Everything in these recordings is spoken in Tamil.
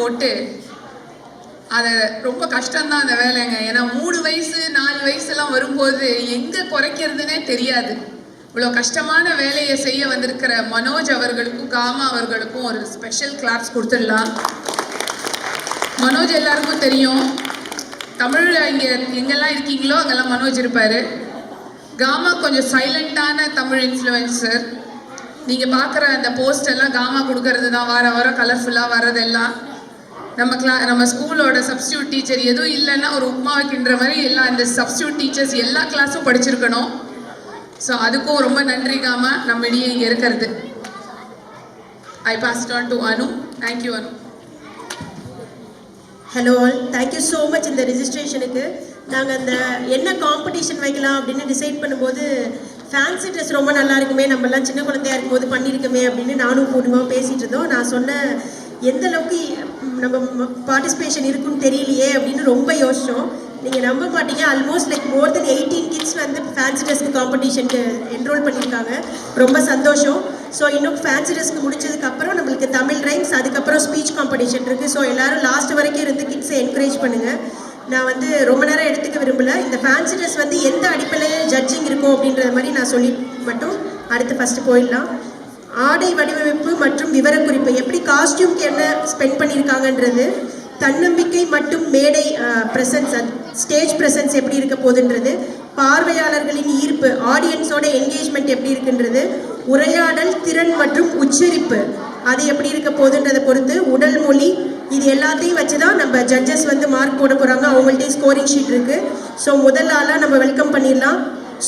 போட்டு அதை ரொம்ப கஷ்டம்தான் அந்த வேலைங்க. ஏன்னா 3 வயசு 4 வயசுலாம் வரும்போது எங்கே குறைக்கிறதுனே தெரியாது. இவ்வளோ கஷ்டமான வேலையை செய்ய வந்திருக்கிற மனோஜ் அவர்களுக்கும் காமா அவர்களுக்கும் ஒரு ஸ்பெஷல் கிளாப்ஸ் கொடுத்துடலாம். மனோஜ் எல்லாருக்கும் தெரியும், தமிழில் இங்கே எங்கெல்லாம் இருக்கீங்களோ அங்கெல்லாம் மனோஜ் இருப்பார். காமா கொஞ்சம் சைலண்டான தமிழ் இன்ஃப்ளூயன்சர். நீங்கள் பார்க்குற அந்த போஸ்ட் எல்லாம் காமா கொடுக்கறது தான், வாரம் கலர்ஃபுல்லாக வர்றதெல்லாம். நம்ம ஸ்கூலோட சப்ஸ்டியூட் டீச்சர் எதுவும் இல்லைன்னா ஒரு உப்மா வைக்கின்ற மாதிரி எல்லாம் இந்த சப்ஸ்டியூட் டீச்சர்ஸ் எல்லா கிளாஸும் படிச்சிருக்கணும். ஸோ அதுக்கும் ரொம்ப நன்றி காமா நம்ம இடையே இங்கே இருக்கிறது. I pass on to Anu. Thank you Anu. Hello all, thank you so much. இந்த ரிஜிஸ்ட்ரேஷனுக்கு நாங்கள் அந்த என்ன காம்படிஷன் வைக்கலாம் அப்படின்னு டிசைட் பண்ணும்போது ஃபேன்சி ட்ரெஸ் ரொம்ப நல்லா இருக்குமே, நம்மளாம் சின்ன குழந்தையா இருக்கும்போது பண்ணியிருக்கோமே அப்படின்னு நானும் பூர்ணிமாவும் பேசிகிட்டு இருந்தோம். நான் சொன்னேன், எந்த அளவுக்கு நம்ம பார்ட்டிசிபேஷன் இருக்குன்னு தெரியலையே அப்படின்னு ரொம்ப யோசித்தோம். நீங்கள் நம்ப மாட்டீங்க, ஆல்மோஸ்ட் லைக் மோர் தென் 18 கிட்ஸ் வந்து ஃபேன்சி ட்ரெஸ்க்கு காம்படிஷனுக்கு என்ரோல் பண்ணியிருக்காங்க. ரொம்ப சந்தோஷம். ஸோ இன்னும் ஃபேன்சி ட்ரெஸ்க்கு முடிச்சதுக்கப்புறம் நம்மளுக்கு தமிழ் ரைம்ஸ், அதுக்கப்புறம் ஸ்பீச் காம்படிஷன் இருக்குது. ஸோ எல்லோரும் லாஸ்ட் வரைக்கும் இருந்து கிட்ஸை என்கரேஜ் பண்ணுங்கள். நான் வந்து ரொம்ப நேரம் எடுத்துக்க விரும்பலை. இந்த ஃபேன்சி ட்ரெஸ் வந்து எந்த அடிப்படையில் ஜட்ஜிங் இருக்கும் அப்படின்றத மாதிரி நான் சொல்லி மட்டும் அடுத்து ஃபஸ்ட்டு போயிடலாம். ஆடை வடிவமைப்பு மற்றும் விவரக்குறிப்பு, எப்படி காஸ்டியூம்க்கு என்ன ஸ்பெண்ட் பண்ணியிருக்காங்கன்றது, தன்னம்பிக்கை மற்றும் மேடை ப்ரெசன்ஸ், ஸ்டேஜ் ப்ரெசன்ஸ் எப்படி இருக்க போகுதுன்றது, பார்வையாளர்களின் ஈர்ப்பு, ஆடியன்ஸோட என்கேஜ்மெண்ட் எப்படி இருக்குன்றது, உரையாடல் திறன் மற்றும் உச்சரிப்பு அது எப்படி இருக்க போகுதுன்றதை பொறுத்து, உடல் மொழி, இது எல்லாத்தையும் வச்சு தான் நம்ம ஜட்ஜஸ் வந்து மார்க் போட போகிறாங்க. அவங்கள்ட்ட ஸ்கோரிங் ஷீட் இருக்குது. ஸோ முதல் ஆளாக நம்ம வெல்கம் பண்ணிடலாம்.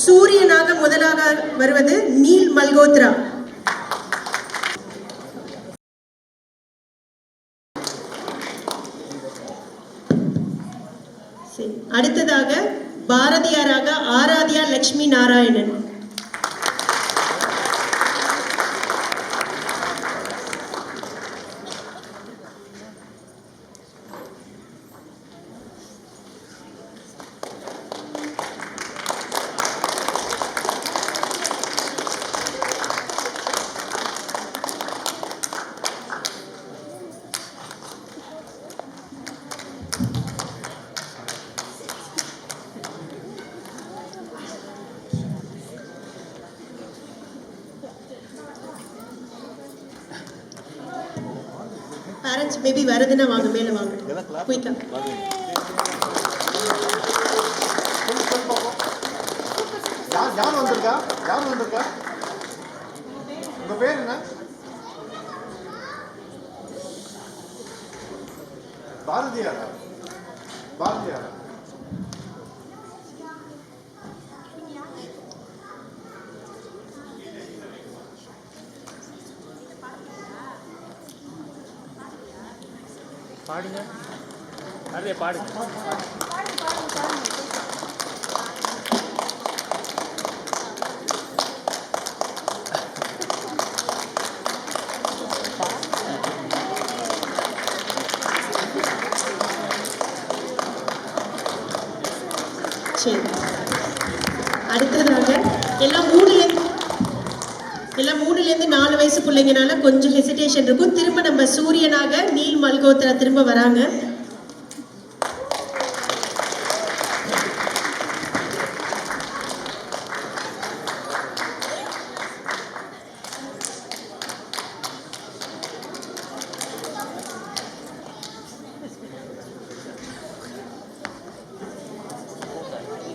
சூரியனாக முதலாக வருவது நீல் மல்கோத்ரா. அடுத்ததாக பாரதியாராக ஆராத்யா லட்சுமி நாராயணன். பேரண்ட்ஸ் மேபி வருதுன்னா வாங்க, மேலே வாங்க குயிக்கா. யார் வந்திருக்கா? உங்க பேர் என்ன? பாரதியாரா? பாடுங்க, நிறைய பாடுங்க. சரி, அடுத்ததாக எல்லாம் 3லேருந்து 4 வயசு பிள்ளைங்கனால கொஞ்சம் ஹெசிடேஷன் இருக்கும். திரும்ப நம்ம சூரியனாக நீல் மல்கோத்ரா திரும்ப வராங்க.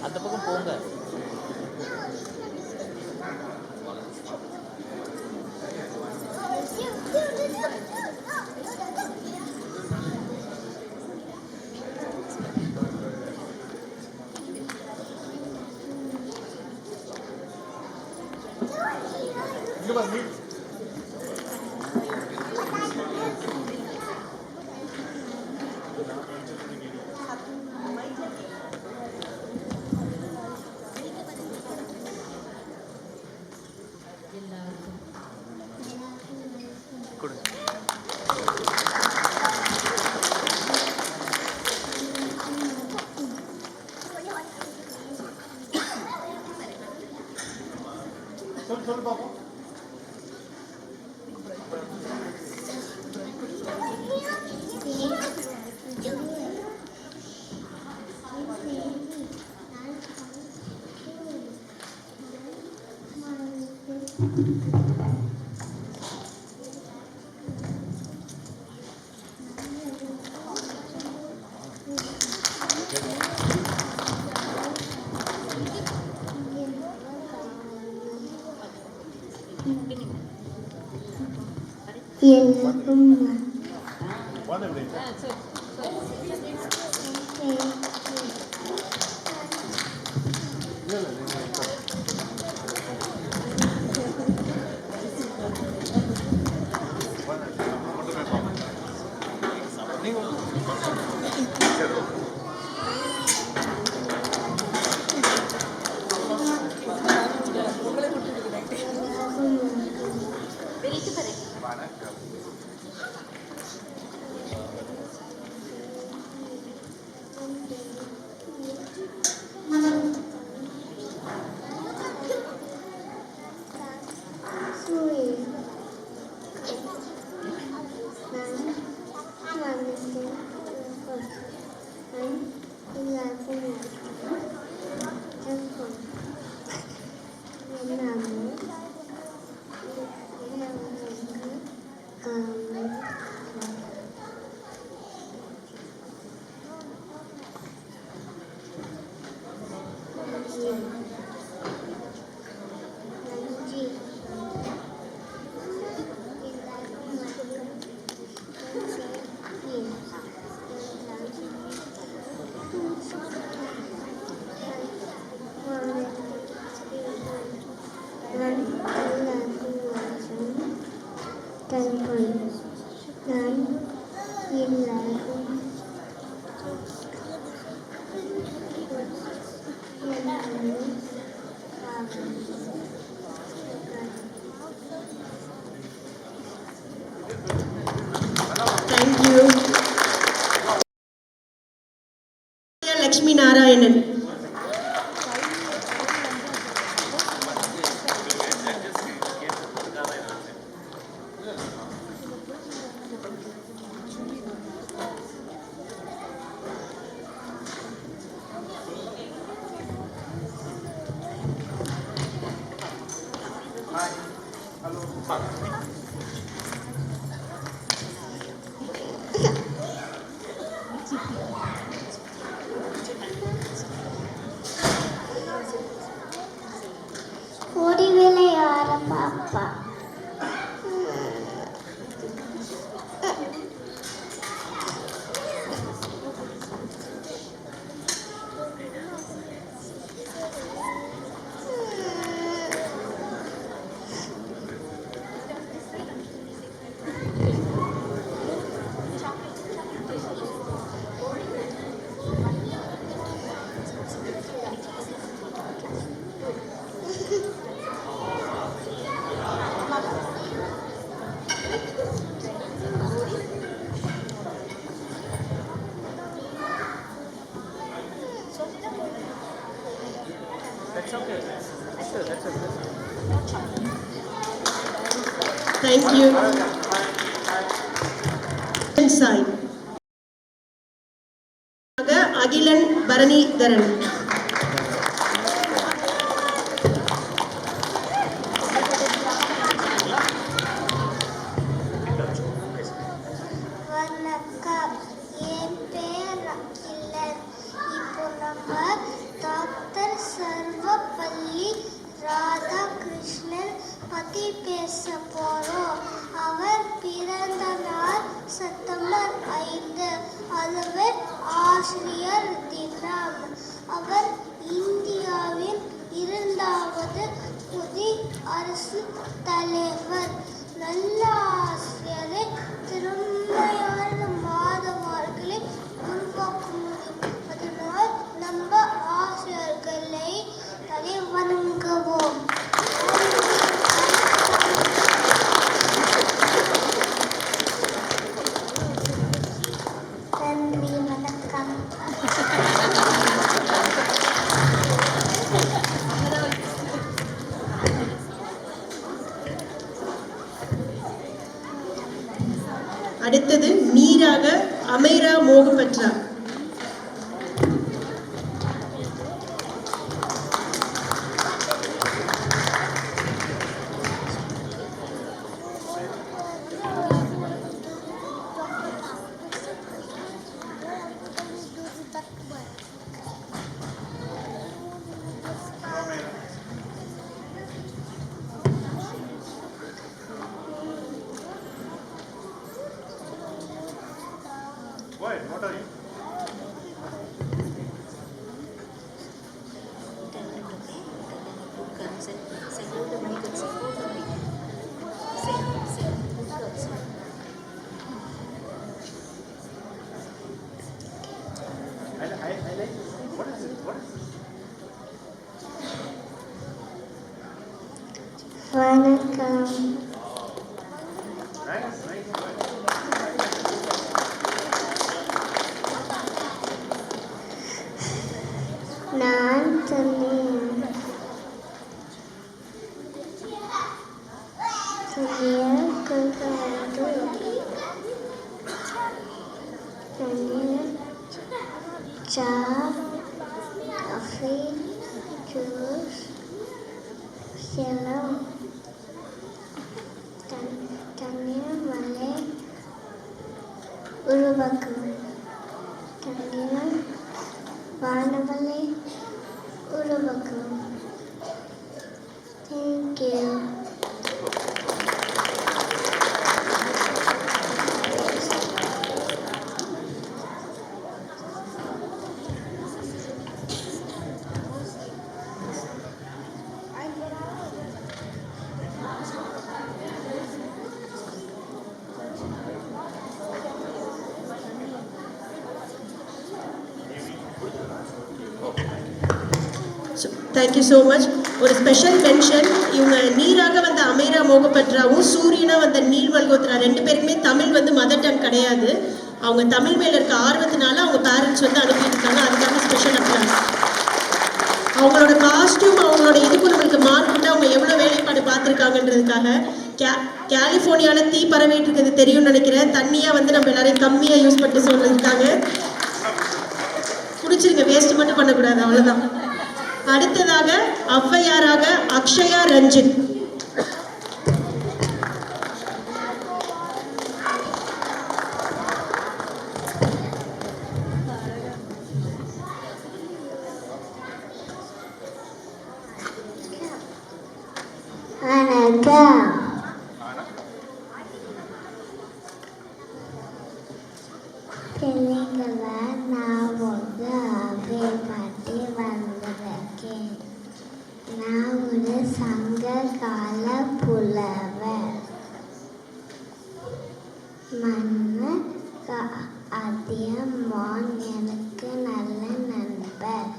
அந்த பக்கம் போங்க. சொல்லு பாப்போம். Thank you. எல்லாருக்கும் வாங்க இப்படி. இல்ல, இல்ல, நீங்க உட்காருங்க. Thank you. லக்ஷ்மி நாராயணன். ஓடி விளையாட பாப்பா. That's okay. That's okay. Thank you. Sai Akilan Bharanidharan. வணக்கம், என் பேர் அகிலன். இப்போ நம்ம டாக்டர் சர்வப்பள்ளி ராதாகிருஷ்ணன் பற்றி பேச போகிறோம். அவர் பிறந்த நாள் செப்டம்பர் 5. அதுவே ஆசிரியர் தினம். அவர் இந்தியாவின் 2வது குடியரசு தலைவர். நல்ல ஆசிரியரை திறமையான மாணவர்களை உருவாக்க முடியும். அதனால் நம்ம ஆசிரியர்களை தலை வணங்குவோம். நன்றி, வணக்கம். அடுத்தது நீராக அமைரா மோகபத்ரா. வணக்கம். நான் சொன்னேன் चा कॉफ़ी जूस सेलो तन्नीर मले उरुबक्कु तन्नीर वानवले उरुबक्कु. Thank you. Thank you so much. ஒரு ஸ்பெஷல் மென்ஷன், இவங்க நீராக வந்த அமீரா மோகபத்ராவும் சூரியனா வந்த நீல் மல்கோத்ரா 2 பேருக்குமே தமிழ் வந்து மதர் டங் கிடையாது. அவங்க தமிழ் மேல இருக்க ஆர்வத்தினால அவங்க பேரண்ட்ஸ் வந்து அனுப்பியிருக்காங்க. அதுக்காக ஸ்பெஷல் அப்ளாஸ். அவங்களோட காஸ்டியூம் அவங்களோட இதுக்கு நம்மளுக்கு மார்க்கிட்டு அவங்க எவ்வளோ வேலைப்பாடு பார்த்துருக்காங்கன்றதுக்காக. கலிஃபோர்னியாவில் தீ பரவிட்டு இருக்கிறது தெரியும்னு நினைக்கிறேன். தண்ணியாக வந்து நம்ம எல்லாரையும் கம்மியாக யூஸ் பண்ணிட்டு சொல்லியிருக்காங்க. குடிச்சிருங்க, வேஸ்ட் மட்டும் பண்ணக்கூடாது, அவ்வளோதான். அடுத்ததாக ஔவையாராக அக்ஷயா ரஞ்சித். வணக்கம். பிள்ளைங்களா, நான் ஒரு அவை பாட்டி வந்திருக்கேன். நான் ஒரு சங்க கால புலவர். மன்னர் அதியமான் எனக்கு நல்ல நண்பர்.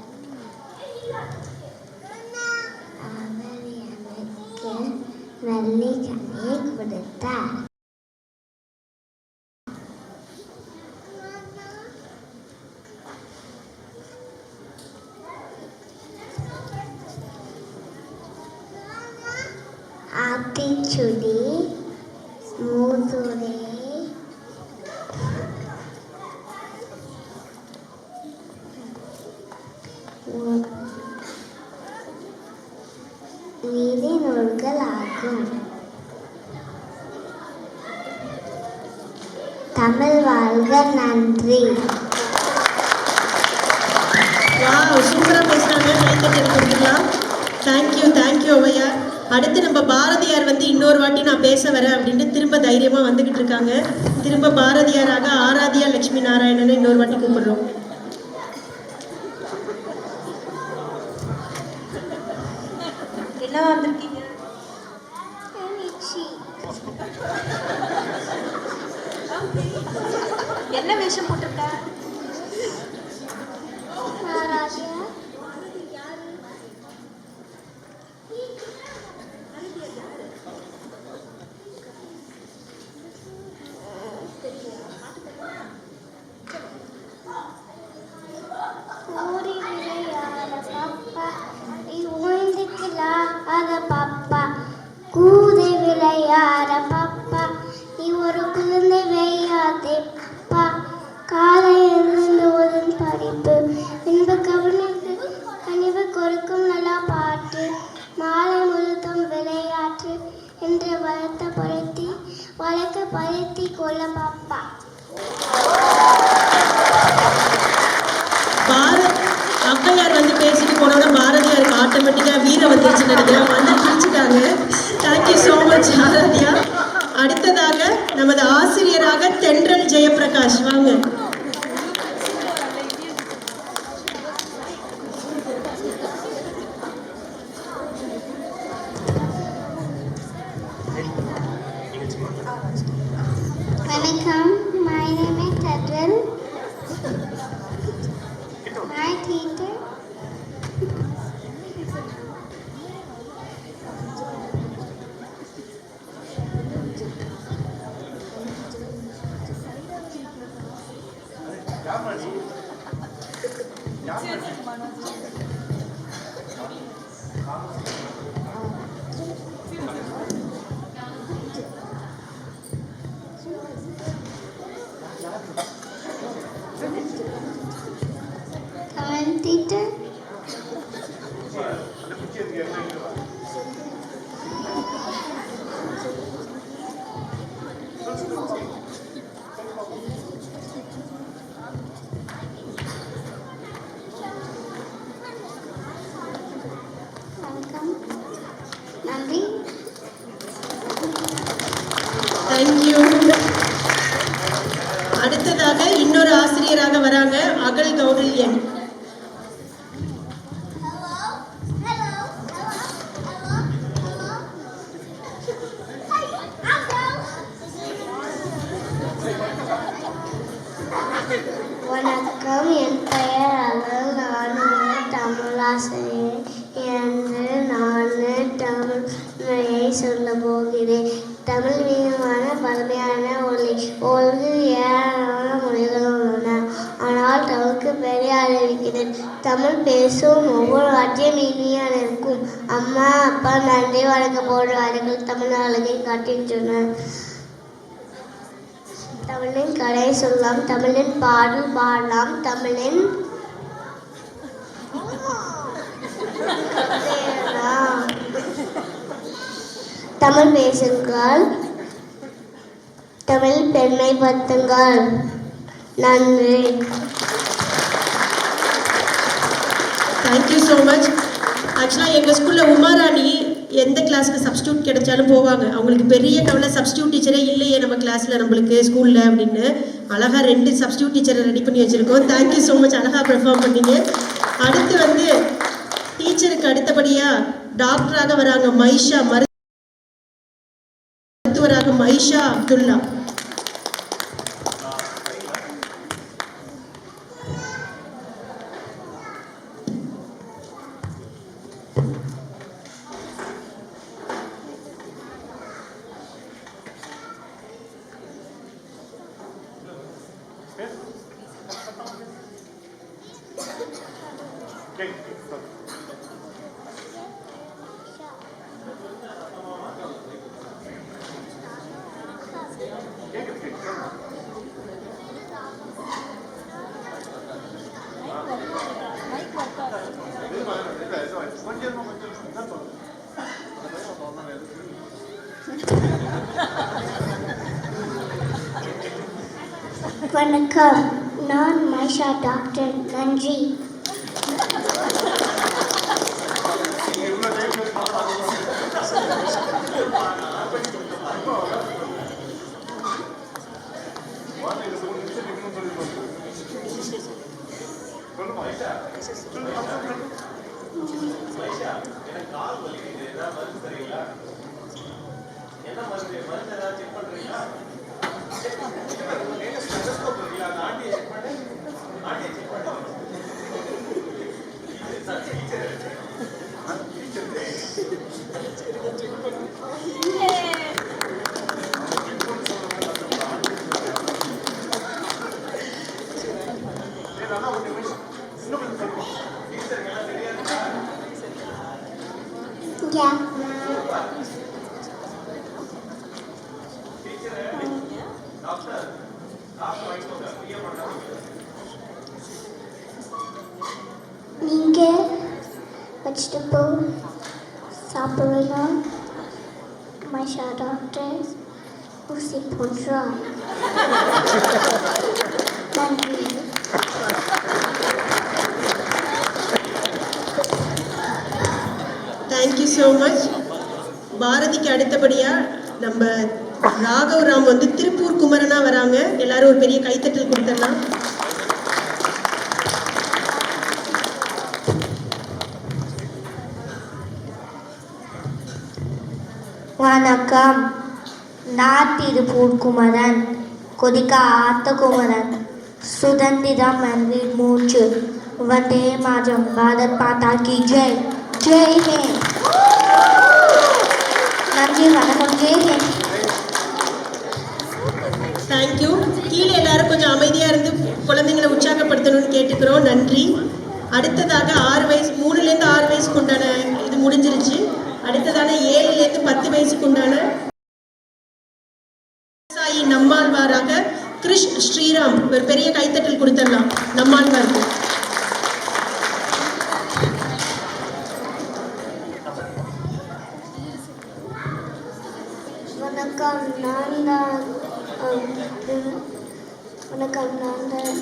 அவர் எனக்கு நல்லிக்கனியை கொடுத்தார். ஆத்திச்சுடி, மூதுரை, நீதி நூல்கள் ஆகும். தமிழ் வாழ்க. நன்றி. சூப்பராக பேசுகிறாங்க. கைத்தட்டல் கொடுத்துக்கலாம். தேங்க்யூ ஔவையா. அடுத்து நம்ம பாரதியார் வந்து இன்னொரு வாட்டி நான் பேச வரேன் அப்படின்ட்டு திரும்ப தைரியமாக வந்துக்கிட்டு இருக்காங்க. திரும்ப பாரதியாராக ஆராத்யா லட்சுமி நாராயணனை இன்னொரு வாட்டி கூப்பிடுறோம். என்ன வந்திருக்கீங்க? என்ன வேஷம் போட்டிருக்க? கூதை விளையாட பாப்பா, நீ ஒரு குழந்தை வையாதே பாப்பா. காலை எழுந்து ஓதும் படிப்பு, இன்ப கவனிப்பு, கனிவு கொடுக்கும் நல்லா பாட்டு, மாலை முழுதும் விளையாட்டு என்று வளர்க்க படுத்தி கொள்ள பாப்பா. ஔவையார் வந்து பேசிட்டு போனோட பாரதியாருக்கு ஆட்டோமேட்டிக்காக வீரம் வந்துருச்சுன்னு நினைக்கிறேன். வந்து பிடிச்சிட்டாங்க. Thank you so much Aradhya. அடுத்ததாக நமது ஆசிரியராக தென்றல் ஜெயபிரகாஷ் வாங்க. வணக்கம். My name is Tadwin. My teacher டீச்சராக வராங்க அகல் கௌரல்யன். வணக்கம், என் பெயர் அகல். நான் ஒரு தமிழாசிரியர். என்று நான் தமிழை சொல்ல போகிறேன். தமிழ் மீதான பழமையான ஒளி. உலகில் ஏராளமான மொழிகள் உள்ளன, ஆனால் தமிழுக்கு பெரிய அறிவிக்கிறேன். தமிழ் பேசும் ஒவ்வொரு வார்த்தையும் இனிமையாக இருக்கும். அம்மா அப்பா நன்றி வணக்கம் போன்ற வார்த்தைகள் தமிழ் அழகை காட்டுகின்றன. தமிழின் கதை சொல்லலாம், தமிழின் பாடல் பாடலாம், தமிழின் தமிழ் பேசுங்கள், தமிழ் பெருமைப்படுத்துங்கள். நன்றி. Thank you so much. ஆக்சுவலாக எங்கள் ஸ்கூலில் உமாராணி எந்த கிளாஸ்க்கு சப்ஸ்டியூட் கிடைச்சாலும் போவாங்க. அவங்களுக்கு பெரிய கவலை சப்ஸ்டியூட் டீச்சரே இல்லையே நம்ம கிளாஸில் நம்மளுக்கு ஸ்கூலில் அப்படின்னு. அழகாக 2 சப்ஸ்டியூட் டீச்சரை ரெடி பண்ணி வச்சுருக்கோம். தேங்க்யூ ஸோ மச், அழகாக பெர்ஃபார்ம் பண்ணீங்க. அடுத்து வந்து டீச்சருக்கு அடுத்தபடியாக டாக்டராக வராங்க மைஷா, மருத்துவராக மைஷா அப்துல்லா. வணக்கம், நான் மைஷா டாக்டர். நன்றி. Yeah. நீங்க வெஜிடபிள் சாப்பிடலாம், மைஷா டாக்டர் ஊசி போடுறா. நன்றி. Thank you so much. பாரதிக்கு அடுத்தபடியாக நம்ம ராகவ் ராம் வந்து திருப்பூர் குமரனா வராங்க. எல்லாரும் ஒரு பெரிய கைத்தட்டல் கொடுத்துடலாம். வணக்கம், நான் திருப்பூர் குமரன். கொதிக்க ஆத்த குமரன். சுதந்திரம் என்ற மூச்சு. வந்தே மாதரம். பாரத் மாதா கி ஜெய். ஜெய் ஹிந்த். நன்றி, வணக்கம். ஜெய் ஹிந்த். தேங்க்யூ. கீழே எல்லாரும் கொஞ்சம் அமைதியாக இருந்து குழந்தைங்களை உற்சாகப்படுத்தணும்னு கேட்டுக்கிறோம். நன்றி. அடுத்ததாக 6 வயசு 3லேருந்து 6 வயசுக்கு உண்டான இது முடிஞ்சிருச்சு. அடுத்ததான 7லேருந்து 10 வயசுக்கு உண்டான விவசாயி நம்மாழ்வாராக கிருஷ் ஸ்ரீராம். ஒரு பெரிய கைத்தட்டல் கொடுத்துடலாம் நம்மாழ்வாருக்கு. வணக்கம், நான் தான் வணக்கம், நான் தான்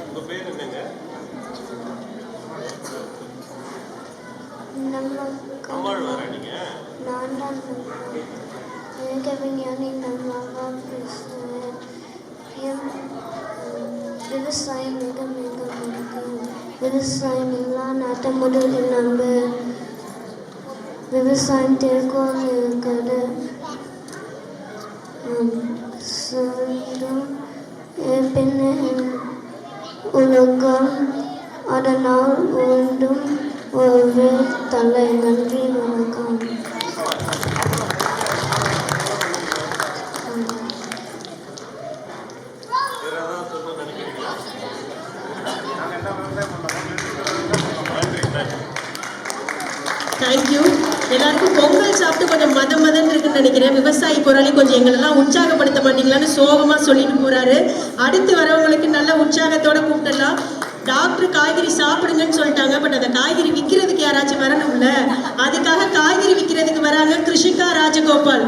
உங்க பேர் என்னங்க? நம்ம அம்மாள் வர நீங்க? நான் தான் விவசாயம் மிக மிக முக்கியம். விவசாயம் இல்லா நாட்டை முதலில் நம்பு. விவசாயம் திருக்கோள் இருக்குது. சொல்லும் பின்ன உலகம் அதனால் வேண்டும் ஒரு தலை. நன்றி, வணக்கம். வேற ஏதாவது சொல்லணும்னு நினைக்கிறீங்களா? தேங்க்யூ. எல்லாருக்கும் பொங்கல் சாப்பிட்டு கொஞ்சம் மதன்னு இருக்குன்னு நினைக்கிறேன். விவசாயி போராளி கொஞ்சம் எங்களெல்லாம் உற்சாகப்படுத்த மாட்டீங்களான்னு சோகமா சொல்லிட்டு போறாரு. அடுத்து வரவங்களுக்கு நல்ல உற்சாகத்தோட கூப்பிடலாம். டாக்டர் காய்கறி சாப்பிடுங்கன்னு சொல்லிட்டாங்க. பட் அந்த காய்கறி விற்கிறதுக்கு யாராச்சும் வரணும்ல, அதுக்காக காய்கறி விற்கிறதுக்கு வராங்க கிருஷிகா ராஜகோபால்.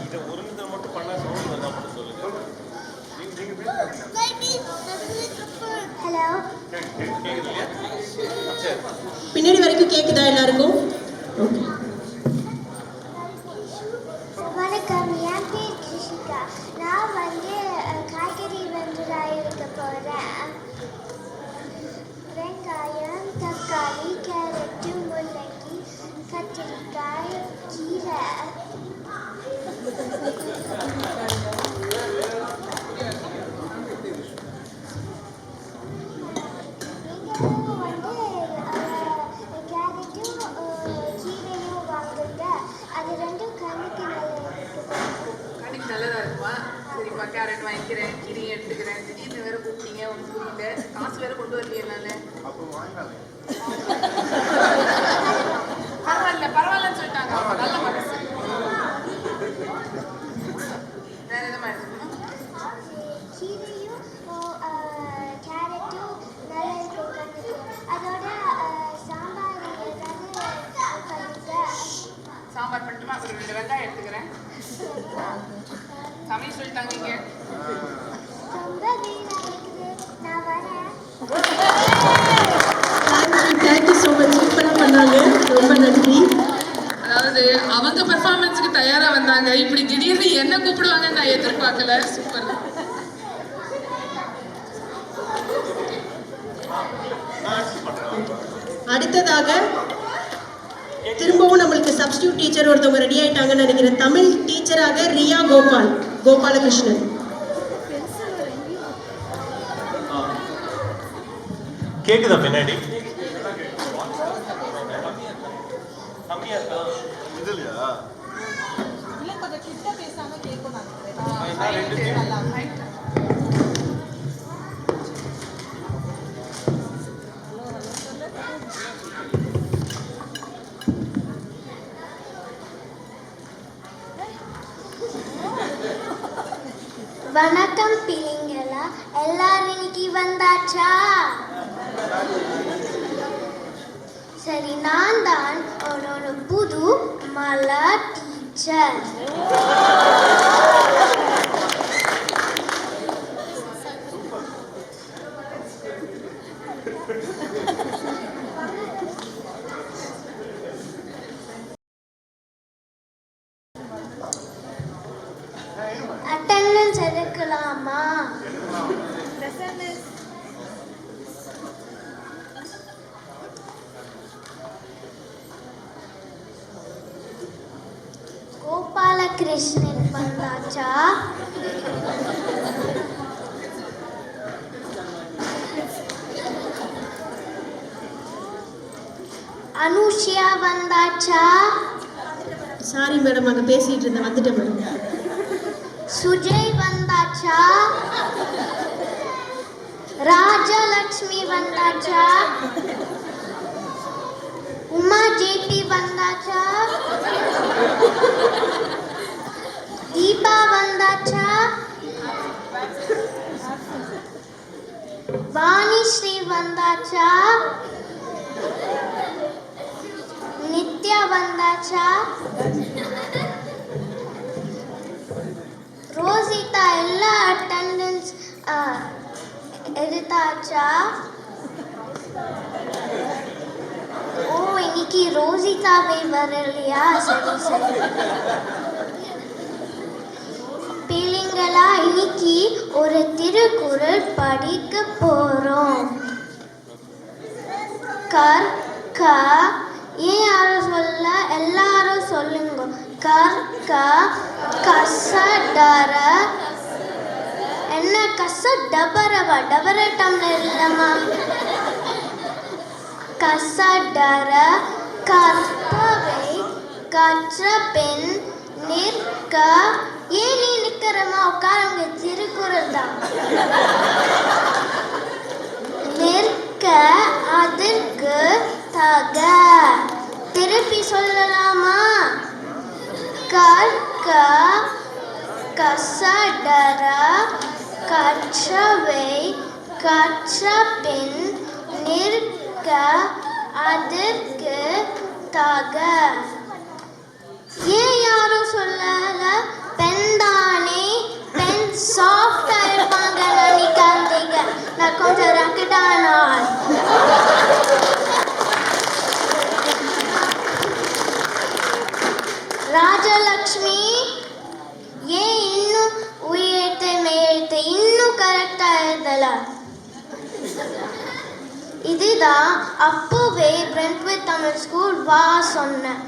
இதை ஒரு நிமிடம் மட்டும் பண்ணா சவுண்ட் வந்தா மட்டும் சொல்லுங்க. நீங்க ஹலோ. கேக்குது இல்லையா? சரி. பின்னாடி வரைக்கும் கேக்குதா எல்லாருக்கும்? ஓகே. வணக்கம், என் பேர் கிருஷிகா. நான் காய்கறி வெண்டராக இருக்க போகிறேன். வெங்காயம், தக்காளி, கேரட்டு, முள்ளங்கி, கத்திரிக்காய், கீரை. கேரட்டும் கீரையும் வாங்குங்க. அது ரெண்டும் கண்ணுக்கு கண்ணுக்கு நல்லதா இருக்குமா? சரிப்பா, கேரட் வாங்கிக்கிறேன், கீரையும் எடுத்துக்கிறேன். திடீர்னு வேற கூப்பிட்டீங்க, ஒன்று புரியல. காசு வேற கொண்டு வரலையே நானு. பரவாயில்லன்னு சொல்லிட்டாங்க. நல்ல மனசு. வேற எதுவும் எடுத்துக்கணும்? கீரையும் கேரட்டும் நல்லா இருக்கும் கண்ணுக்கு. அதோட சாம்பார் ஏதாவது பண்ணுங்க. சாம்பார் பண்ணட்டுமா? அப்புறம் 2 வெங்காயம் எடுத்துக்கிறேன். சமையல் சொல்லிட்டாங்க இங்க. ரொம்ப வெயிலாக இருக்குது, நான் வரேன். Thank you so much. சூப்பராக பண்ணாங்க. ரொம்ப நன்றி. அதாவது அவங்க பெர்ஃபார்மன்ஸுக்கு தயாரா வந்தாங்க. இப்படி திடீர்னு என்ன கூப்பிடுவாங்கன்னு நான் எதிர்பார்க்கல. சூப்பர். அடுத்ததாக திரும்பவும் நம்மளுக்கு சப்ஸ்டியூட் டீச்சர் ஒருத்தவங்க ரெடி ஆயிட்டாங்கன்னு நினைக்கிறேன். தமிழ் டீச்சராக ரியா கோபாலகிருஷ்ணன். கேக்குதா பின்னாடி? கம்மியா இருக்கா? இதுலயா? வணக்கம் பிள்ளைங்களா, எல்லாரும் இன்னைக்கு வந்தாச்சா? சரி, நான் தான் ஒரு புது மலா டீச்சர். அட்டெண்டன்ஸ் எடுக்கலாமா? கோபாலகிருஷ்ணன் வந்தாச்சா? அனுஷியா வந்தாச்சா? சாரி மேடம், அங்கே பேசிட்டு இருந்தேன், வந்துட்டேன் மேடம். சுஜய் வந்தாச்சா? ராஜலட்சுமி வந்தாச்சா? உமா ஜேபி வந்தாச்சா? தீபா வந்தாச்சா? வாணிஸ்ரீ வந்தாச்சா? நித்யா வந்தாச்சா? ரோசிதா எல்லா அட்டெண்டன்ஸ் எடுத்தாச்சா? ஓ, இன்னைக்கு ரோசிதாவே வரலையா? சரி சரி. பிள்ளைங்களா, இன்னைக்கு ஒரு திருக்குறள் படிக்க போறோம். கற்க, ஏன் யாரும் சொல்ல? எல்லாரும் சொல்லுங்க. கற்க கசடர. என்ன கசடபரவா? டபர டம்ளர் இல்லம்மா. கசடர கற்பவை கற்ற பின் நிற்க. ஏன் நீ நிக்கிறமா? உட்காருங்க, திருக்குறள் தான். நிற்க அதற்கு தக. திருப்பி சொல்லலாமா? கற்க கசடர கற்றவை கற்ற பின் நிற்க அதற்கு தக. ஏன் யாரும் சொல்லல? பெண் தானே, பெண் சாஃப்டா இருப்பாங்க நினைக்காதீங்க. நான் கொஞ்சம் ரக்கடான ஆள். ராஜலக்ஷ்மி, ஏன் இன்னும் உயிர்த்து மேய்த்து இன்னும் கரெக்டா எழுதல? இதுதான் அப்போவே பிரெண்ட்வித் தமிழ் ஸ்கூல் வா சொன்னேன்.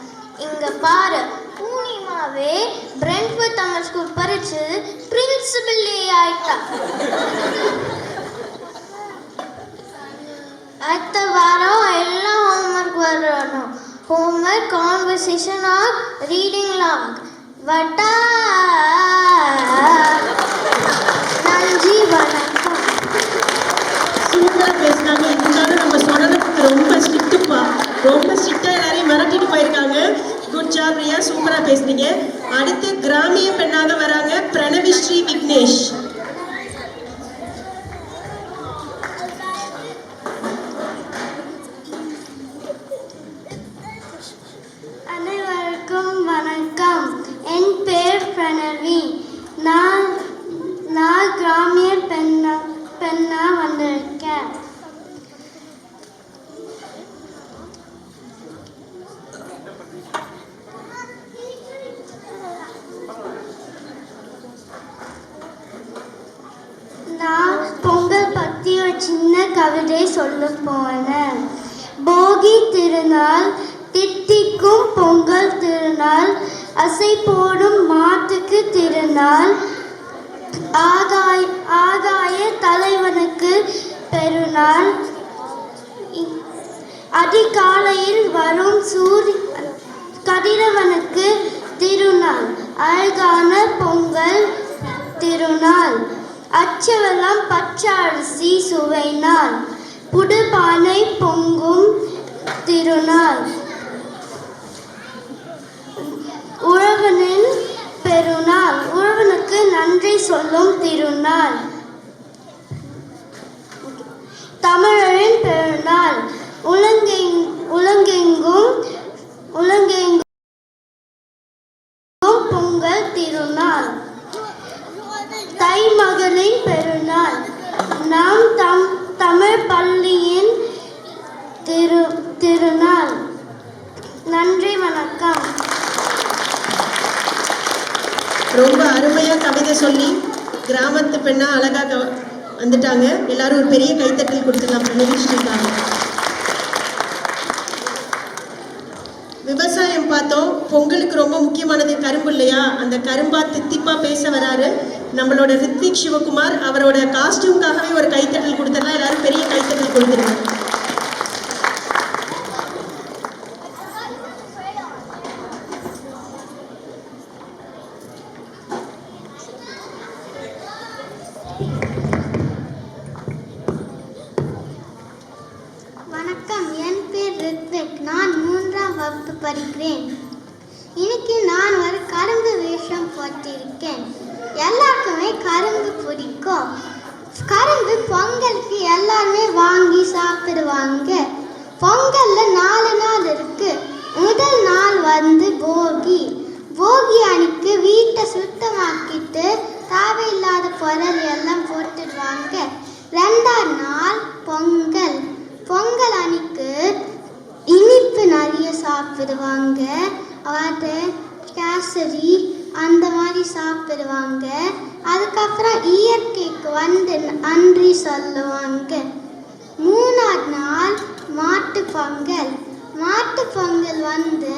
இங்க பாரு, பூர்ணிமாவே பிரெண்ட்வித் தமிழ் ஸ்கூல் படிச்சு பிரின்சிபல் ஆயிட்டா. அடுத்த வாரம் எல்லாம் ஹோம்ஒர்க் வரணும். Homework, conversation or reading log. வட்டா. நன்றி, வணக்கம். சூப்பராக பேசினாங்க. இருந்தாலும் நம்ம சொன்னதுக்கு ரொம்ப ஸ்ட்ரிக்ட்டுப்பா. ரொம்ப ஸ்ட்ரிக்டாக எல்லாரையும் மிரட்டிட்டு போயிருக்காங்க. குட் ஜாப் ரியா, சூப்பராக பேசுனீங்க. அடுத்து கிராமிய பெண்ணாக வராங்க பிரணவி ஸ்ரீ விக்னேஷ். அனைவருக்கும் வணக்கம். என் பேர் பிரணவி. நான் கிராமிய பெண்ணா வந்திருக்கேன். நான் பொங்கல் பற்றி ஒரு சின்ன கவிதை சொல்ல போனேன். போகி திருநாள், தித்திக்கும் பொங்கல் திருநாள், அசை போடும் மாட்டுக்கு திருநாள், ஆகாய தலைவனுக்கு பெருநாள், அதிகாலையில் வரும் கதிரவனுக்கு திருநாள், அழகான பொங்கல் திருநாள், அச்சவெல்லாம் பச்சை அரிசி சுவை நாள், புதுபானை பொங்கும் திருநாள், உழவனின் பெருநாள், உழவனுக்கு நன்றி சொல்லும் திருநாள், தமிழரின் பெருநாள், உலகெங்கும் பொங்கல் திருநாள், தை மகளின் பெருநாள், நாம் தமிழ் பள்ளியின் திருநாள். நன்றி, வணக்கம். ரொம்ப அருமையா கவிதை சொல்லி கிராமத்து பெண்ணா அழகாக வந்துட்டாங்க. எல்லாரும் ஒரு பெரிய கைத்தட்டல் கொடுத்துக்கலாம் பிரணவி ஸ்ரீகாந்த். விவசாயம் பார்த்தோம். பொங்கலுக்கு ரொம்ப முக்கியமானது கரும்பு இல்லையா? அந்த கரும்பா தித்திப்பா பேச வராரு நம்மளோட ரித்விக் சிவகுமார். அவரோட காஸ்டியூம்காகவே ஒரு கைத்தட்டல் கொடுத்தலாம். எல்லாரும் பெரிய கைத்தட்டல் கொடுத்துருங்க. வணக்கம், என் பேர் ரித்விக். நான் 3ஆம் வகுப்பு படிக்கிறேன். இன்னைக்கு நான் ஒரு கரும்பு வேஷம் போட்டிருக்கேன். எல்லாருக்குமே கரும்பு பிடிக்கும். கரும்பு பொங்கலுக்கு எல்லாருமே வாங்கி சாப்பிடுவாங்க. பொங்கல்ல 4 நாள் இருக்கு. முதல் நாள் வந்து போகி. போகி அன்னைக்கு வீட்டை சுத்தமாக்கிட்டு தேவையில்லாத பொருள் எல்லாம் போட்டுடுவாங்க. 2ஆம் நாள் பொங்கல். பொங்கல் அன்னைக்கு இனிப்பு நிறைய சாப்பிடுவாங்க. அது கேசரி அந்த மாதிரி சாப்பிடுவாங்க. அதுக்கப்புறம் இயற்கைக்கு வந்து நன்றி சொல்லுவாங்க. 3ஆம் நாள் மாட்டு பொங்கல். மாட்டு பொங்கல் வந்து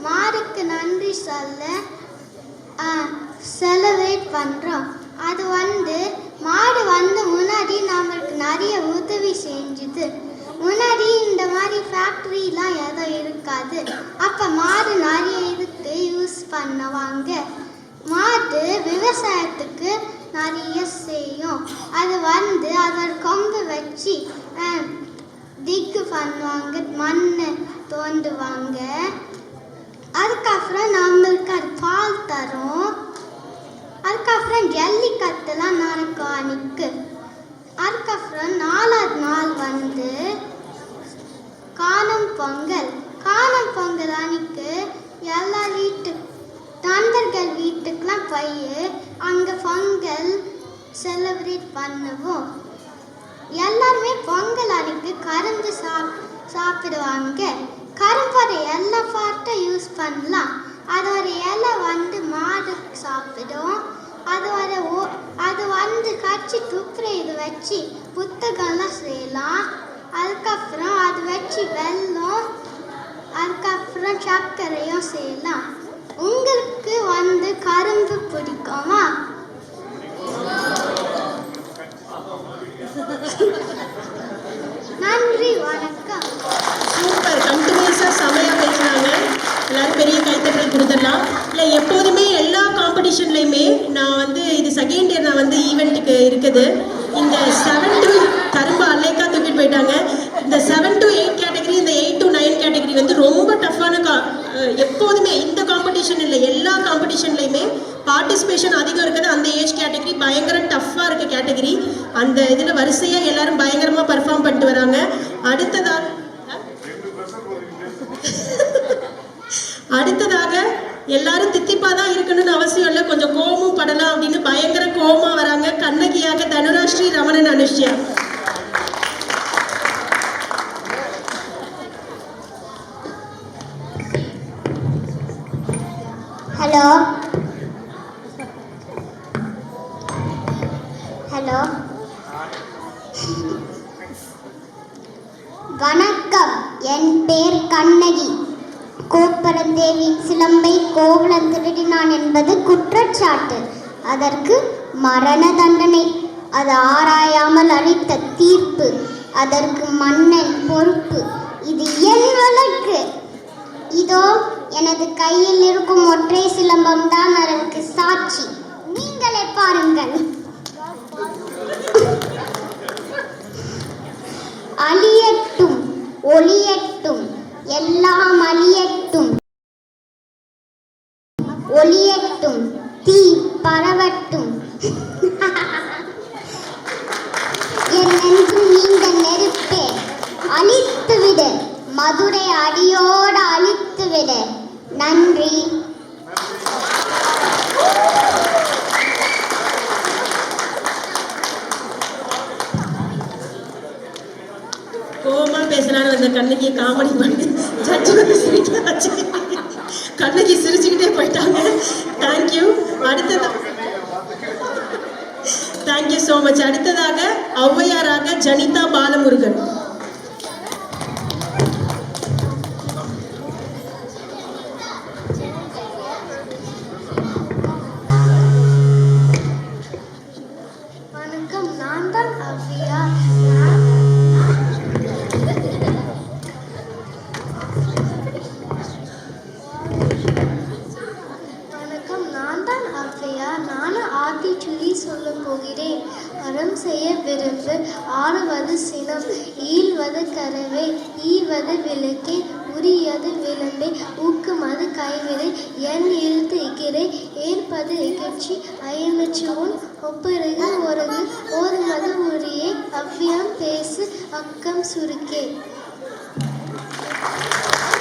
மாடுக்கு நன்றி சொல்ல செலிப்ரேட் பண்ணுறோம். அது வந்து மாடு வந்து முன்னாடி நம்மளுக்கு நிறைய உதவி செஞ்சுது. முன்னாடி இந்த மாதிரி ஃபேக்ட்ரிலாம் எதுவும் இருக்காது. அப்போ மாடு நிறைய இதுக்கு யூஸ் பண்ணுவாங்க. மாடு விவசாயத்துக்கு நிறைய செய்யும். அது வந்து அதோட கொம்பு வச்சு திக்கு பண்ணுவாங்க, மண் தோண்டுவாங்க. அதுக்கப்புறம் நம்மளுக்கு அது பால் தரும். அதுக்கப்புறம் ஜல்லிக்கட்டுலாம் நடக்கும் அன்னைக்கு. அதுக்கப்புறம் 4ஆவது நாள் வந்து காணும் பொங்கல். காணும் பொங்கல் அன்னைக்கு எல்லா நண்பர்கள் வீட்டுக்கெலாம் போய் அங்கே பொங்கல் செலிப்ரேட் பண்ணுவோம். எல்லாருமே பொங்கல் அன்னைக்கு கரும்பு சாப்பிடுவாங்க. கரும்போட எல்லா பார்ட்டும் யூஸ் பண்ணலாம். அதோட இலை வந்து மாடு சாப்பிடும். அது வந்து கட்சி துப்புற இது வச்சு புத்தகம்லாம் செய்யலாம். அதுக்கப்புறம் அது வச்சு வெல்லம், அதுக்கப்புறம் சர்க்கரையும் செய்யலாம். உங்களுக்கு வந்து கரும்பு பிடிக்குமா? நன்றி, வணக்கம். சூப்பர், கண்டினியூஸாக செமையாக பேசுனாங்க. எல்லாரும் பெரிய கைத்தட்டல் கொடுத்துடலாம். இல்லை, எப்போதுமே எல்லா காம்படிஷன்லையுமே நான் வந்து இது செகண்ட் இயர் நான் வந்து ஈவெண்ட்டுக்கு இருக்குது. இந்த 7 to கரும்பு அல்லைக்கா தூக்கிட்டு போயிட்டாங்க. இந்த 7 to 8 கேட்டகரி, இந்த 8 to 9 கேட்டகரி வந்து ரொம்ப டஃப்பான எப்போதுமே இந்த காம்படிஷன் இல்லை, எல்லா காம்படிஷன்லையுமே பார்ட்டிசிபேஷன் அதிகம் இருக்குது. அந்த ஏஜ் கேட்டகரி பயங்கர டஃப்பாக இருக்க கேட்டகரி. அந்த இதில் வரிசையாக எல்லாரும் பயங்கரமாக பர்ஃபார்ம் பண்ணிட்டு வராங்க. அடுத்ததாக எல்லாரும் தித்திப்பா தான் இருக்கணும்னு அவசியம் இல்லை, கொஞ்சம் கோபமும் படலாம் அப்படின்னு பயங்கர கோபமா வராங்க. கண்ணகியாக தனுராஸ்ரீ, ரமணன், அனுஷ்யா. ஹலோ ஹலோ வணக்கம். என் பேர் கண்ணகி. கோப்பரந்தேவியின் சிலம்பை கோவலன் திருடினான் என்பது குற்றச்சாட்டு. அதற்கு மரண தண்டனை. அது ஆராயாமல் அளித்த தீர்ப்பு. அதற்கு மன்னன் பொறுப்பு. இது என் வழக்கு. இதோ எனது கையில் இருக்கும் ஒற்றை சிலம்பம் தான் அதற்கு சாட்சி. நீங்களே பாருங்கள். அழியட்டும், ஒளியட்டும், எல்லாம் அழியட்டும், ஒளியட்டும், தீ பரவட்டும். என்னென்று நீண்ட நெருப்பே அழித்துவிடு, மதுரை அடியோடு அழித்துவிடு. நன்றி. கோபமா பேசலான்னு வந்த கண்ணகியை காமெடி பண்ணி ஜட்ஜி வந்து சிரிக்காச்சு. கண்ணகி சிரிச்சுக்கிட்டே போயிட்டாங்க. தேங்க்யூ. Thank you so much. அடுத்ததாக ஔவையாராக ஜனிதா பாலமுருகன். வணக்கம். நான் தான் அவ்வியா. நானும் ஆத்திச்சுழி சொல்ல போகிறேன். அறம் செய்ய விரும்பு, ஆளுவது சினம், ஈழ்வது கரவை, ஈவது விளக்கே, உரியது விளம்பே, ஊக்குமது கைவிரை, என் இழுத்து இகிரை, ஏற்பது இகழ்ச்சி, அயமச்சு உன் ஒப்பருகு ஒருகு, ஓருமது உரியே, அவ்வியம் பேசு, அக்கம் சுருக்கே.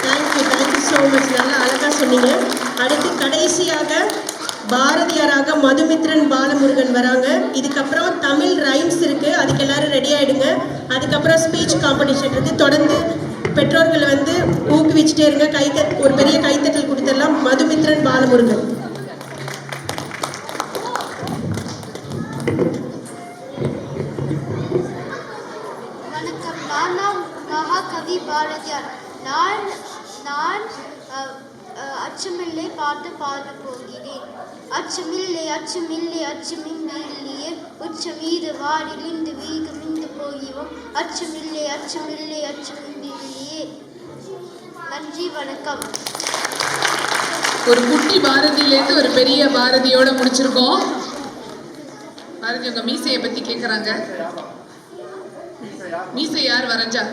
தேங்க்யூ. தேங்க்யூ ஸோ மச், நல்லா அழகாக சொன்னீங்க. அடுத்து கடைசியாக பாரதியாராக மதுமித்ரன் பாலமுருகன் வராங்க. இதுக்கப்புறம் தமிழ் ரைம்ஸ் இருக்கு, அதுக்கு எல்லாரும் ரெடி ஆயிடுங்க. அதுக்கப்புறம் ஸ்பீச் காம்படிஷன் இருக்கு. தொடர்ந்து பெற்றோர்கள் வந்து ஊக்குவிச்சுட்டே இருங்க. ஒரு பெரிய கைத்தட்டல் கொடுத்துடலாம். மதுமித்ரன் பாலமுருகன். வணக்கம். நான் மகாகவி பாரதியார். நான் நான் அச்சமில்லை பாட்டு பாடப் போகிறேன். அச்சமில்லை அச்சமில்லை அச்சமில்லையே உச்சமீது வாரிலிந்து வீகமிந்து போகிறோம். அச்சமில்லை அச்சமில்லை அச்சமில்லையே. நன்றி, வணக்கம். ஒரு குட்டி பாரதியிலேருந்து ஒரு பெரிய பாரதியோட முடிச்சிருக்கோம். பாரதி, உங்க மீசையை பத்தி கேக்குறாங்க. மீசை யார் வரைஞ்சா?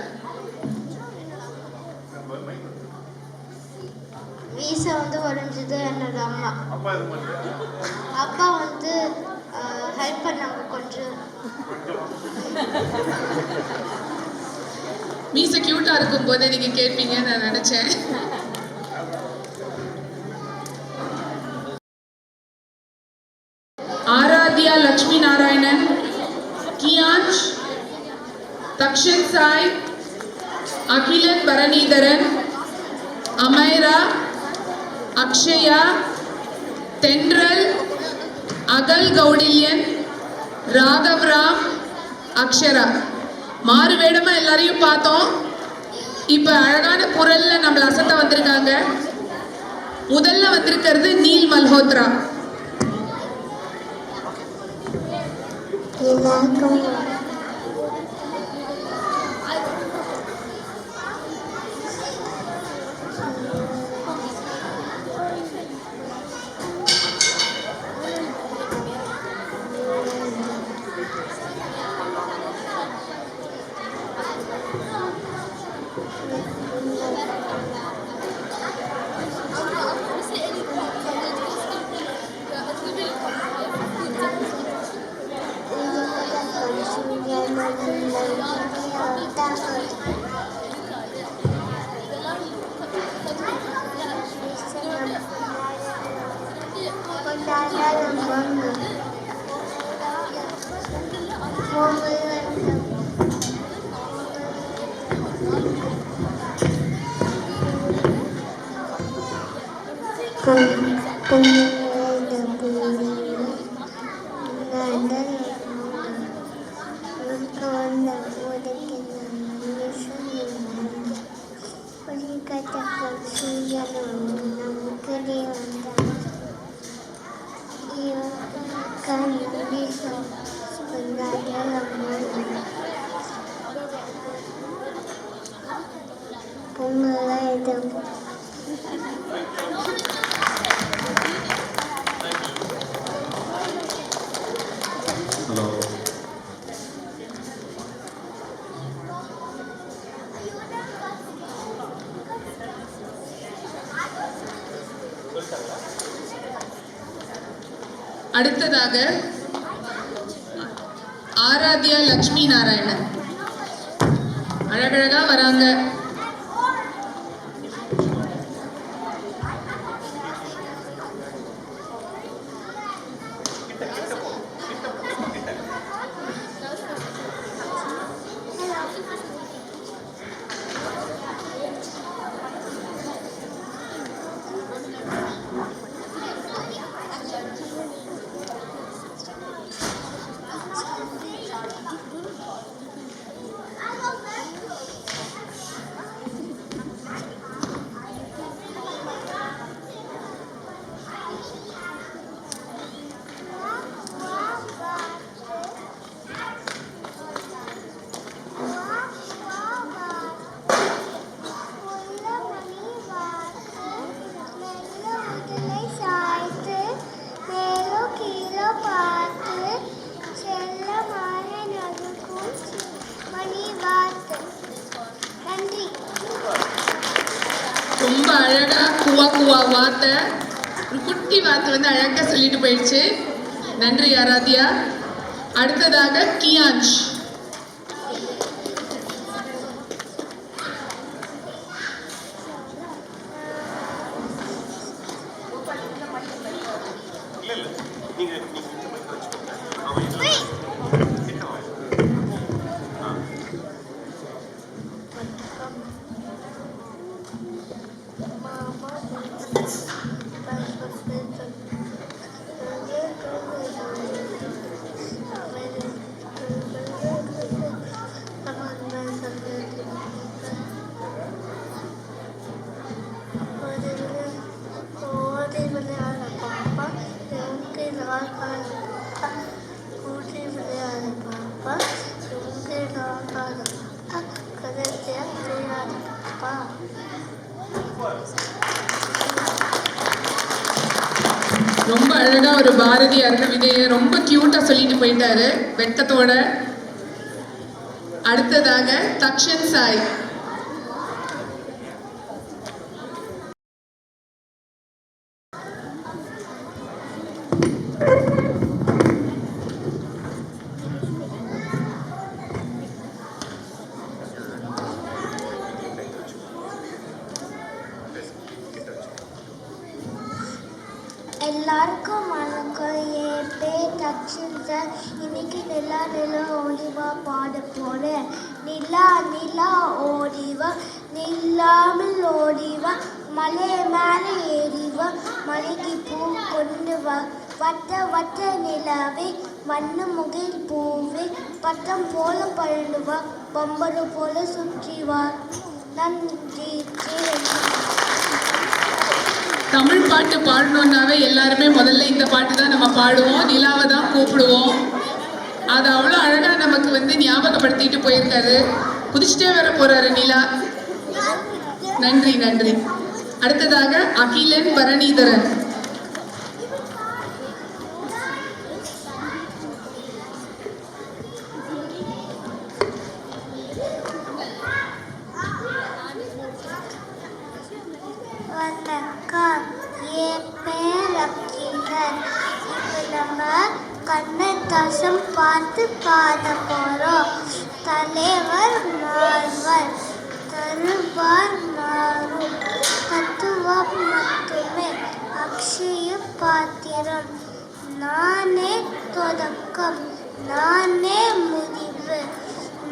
மீசை வந்து வரைஞ்சது என்னோட அம்மா. அப்பா வந்து ஹெல்ப் பண்ணாங்க கொஞ்சம். மீசை கியூட்டா இருக்கும் போதே நீங்க கேட்பீங்கன்னு நான் நினைச்சேன். ஆராத்யா லட்சுமி நாராயணன், கியான்ஷ், தக்ஷன் சாய், அகிலன் பரணிதரன், அமைரா, அக்ஷயா, தென்றல், அகல் கௌடில்யன், ராகவ்ராம், அக்ஷரா. மாறு வேடமா எல்லாரையும் பார்த்தோம். இப்ப அழகான குரல்ல நம்மள அசத்த வந்திருக்காங்க. முதல்ல வந்திருக்கிறது நீல் மல்ஹோத்ரா. அடுத்ததாக ஆராத்யா லட்சுமி நாராயணன் அழகழகா வராங்க. ரொம்ப அழகா குவா குவா வார்த்தை, ஒரு குட்டி வார்த்தை வந்து அழகா சொல்லிட்டு போயிடுச்சு. நன்றி ஆராத்யா. அடுத்ததாக கியான்ஷ். இல்ல நீங்க இந்த மாதிரி வச்சுக்கோங்க. அவன் இதுல கிட்ட வா. ரொம்ப அழகா ஒரு பாரதியார் கவிதையை ரொம்ப கியூட்டா சொல்லிட்டு போயிட்டாரு வெட்கத்தோட. அடுத்ததாக தக்ஷன் சாய். எல்லாருக்கும் வணக்கம். என் பேர் தக்ஷன் சார். இன்னைக்கு நிலா நிலா ஓடிவா பாட போறேன். நிலா நிலா ஓடிவா நில்லாமல் ஓடிவா, மலை மேலே ஏறிவா, மலைக்கு பூ கொண்டு வா. வட்ட வட்ட நிலாவே வண்ண முகில் பூவே, பட்டம் போல பறந்து வா, பம்பரு போல சுற்றி வா. நன்றி. தமிழ் பாட்டு பாடணும்னாவே எல்லாருமே முதல்ல இந்த பாட்டு தான் நம்ம பாடுவோம், நிலாவை தான் கூப்பிடுவோம். அது அவ்வளோ அழகா நமக்கு வந்து ஞாபகப்படுத்திட்டு போயிருக்காரு. குதிச்சுட்டே வர போறாரு நிலா. நன்றி நன்றி. அடுத்ததாக அகிலன் பரணிதரன். வணக்கம். என் பேர் அகிலன். இப்போ நம்ம கண்ணதாசன் பார்த்து பாட போகிறோம். தலைவர் மாறுவர், தருவார் மாறும், தத்துவம் மட்டுமே அக்ஷய பாத்திரம். நானே தொடக்கம், நானே முடிவு,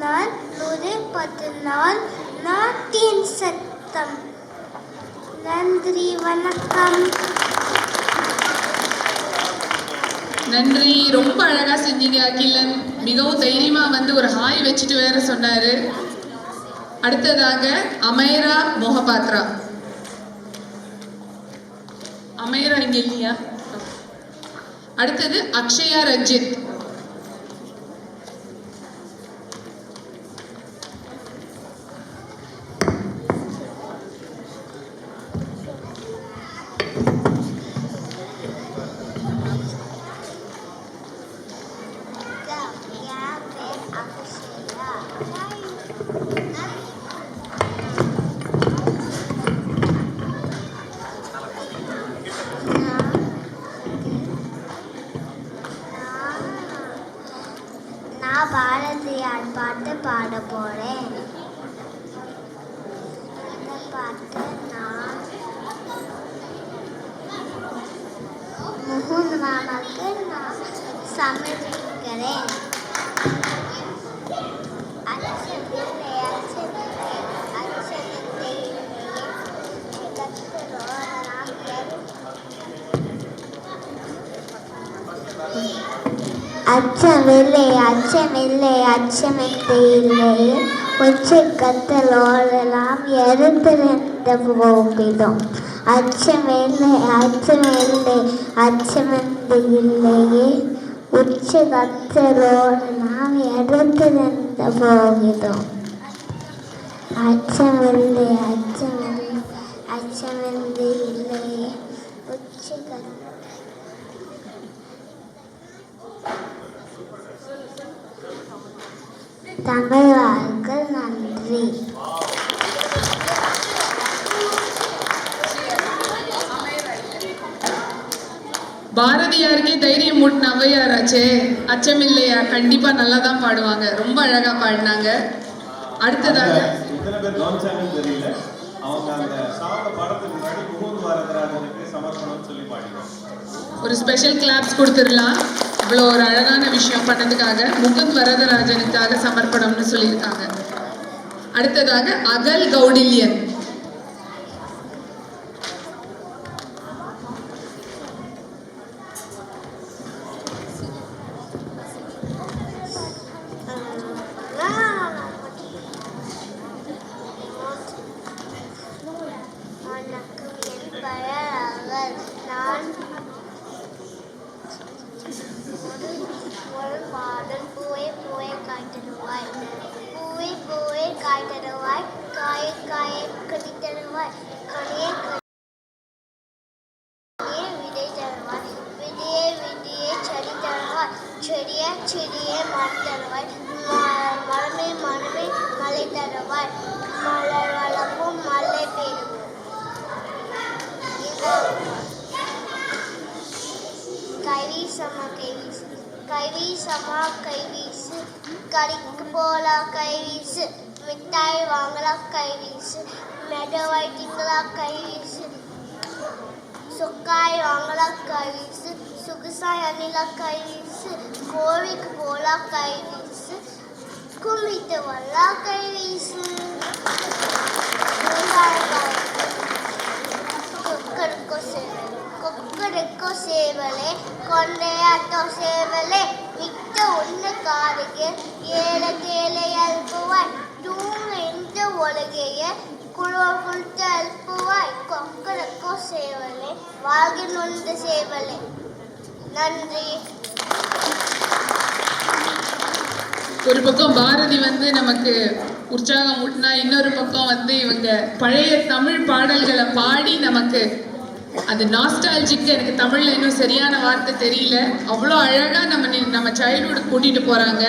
நான் 114 நாட்டின் சத்தம். நன்றி, வணக்கம். நன்றி. ரொம்ப அழகா செஞ்சீங்க அகிலன். மிகவும் தைரியமா வந்து ஒரு ஹாய் வச்சுட்டு வேற சொன்னாரு. அடுத்ததாக அமைரா மொஹபாத்ரா. அமைரா இங்க இல்லையா? அடுத்தது அக்ஷயா ரஞ்சித். நான் பாரதியார் பாட்டு பாட போறேன். இந்த பாட்டு நான் முகுந்த் மாமாக்கு நான் சமர்ப்பிக்கிறேன். அச்சமில்லை அச்சமில்லை அச்சமில்லை அச்சமில்லை அச்சமில்லை அச்சமில்லை, உச்சக்கத்தலோடெல்லாம் எருத்திருந்த போகிடும். அச்சமில்லை அச்சமில்லை அச்சமில்லையே, உச்சக்கத்தலோடெல்லாம் எருத்திருந்த போகிடும். அச்சமில்லை அச்சமில்லை அச்சமில்லையே, உச்சக்கத்த தமிழ் வாழ்க. நன்றி. பாரதியாருக்கே தைரியம் மூட்டின ஔவையாராச்சே. அச்சமில்லையா கண்டிப்பா நல்லா தான் பாடுவாங்க. ரொம்ப அழகா பாடினாங்க. அடுத்ததாக இத்தனை பேர் கவனிச்சாங்கன்னு தெரியல, அவங்க அந்த சாத படத்துக்கு முன்னாடி முகுந்த் வரதராஜனுக்கு சமர்ப்பணம் சொல்லி பாடினாங்க. ஒரு ஸ்பெஷல் கிளாப்ஸ் கொடுத்துடலாம். இவ்வளோ ஒரு அழகான விஷயம் பண்ணதுக்காக முகுந்த் வரதராஜனுக்காக சமர்ப்பணம்னு சொல்லியிருக்காங்க. அடுத்ததாக அகல் கௌடில்யன். வணக்கம், என் பெயர் அகல். நான் ஒரு பாடல் பூவே பூவே காய்த்தருவாய், பூவே பூவே காய்த்தருவாய், காயை காயை கடித்தருவாய், கனியை கனியை விதை தருவாய், விதையை விதையை செடி தருவாய், செடியை செடியை மரம் தருவாய், மரமே மரமே மலை தருவாய், மலர் வளர்ப்போம் மலை பெறுவோம். கைவீசமா கைவீசு, கைவீசமா கைவீசு, கறிக்கு போலாம் கைவீசு, மிட்டாய் வாங்கலாம் கைவீசு, மெடவாய் திங்கலாம் கைவீசு, சொக்காய் வாங்கலாம் கைவீசு, சுகுசாய் அணிலாம் கைவீசு, கோவிலுக்கு போலாம் கைவீசு, கும்பிட்டு வரலாம் கைவீசு. கொக்கருக்கோ சேவலே, கொண்டையாட்டோ சேவலே, விட்ட ஒன்று காருகே, ஏழை தேலை அழுப்புவாய், தூங்க இந்த ஒலகைய குழுத்த அழுப்புவாய், கொக்கருக்கோ சேவலே, வாகி நொந்த சேவலே. நன்றி. ஒரு பக்கம் பாரதி வந்து நமக்கு உற்சாகம் ஊட்டினா, இன்னொரு பக்கம் வந்து இவங்க பழைய தமிழ் பாடல்களை பாடி நமக்கு அது நாஸ்டாலஜிக்கு, எனக்கு தமிழ்ல இன்னும் சரியான வார்த்தை தெரியல, அவ்வளோ அழகா நம்ம சைல்ட்ஹுட் கூட்டிட்டு போறாங்க.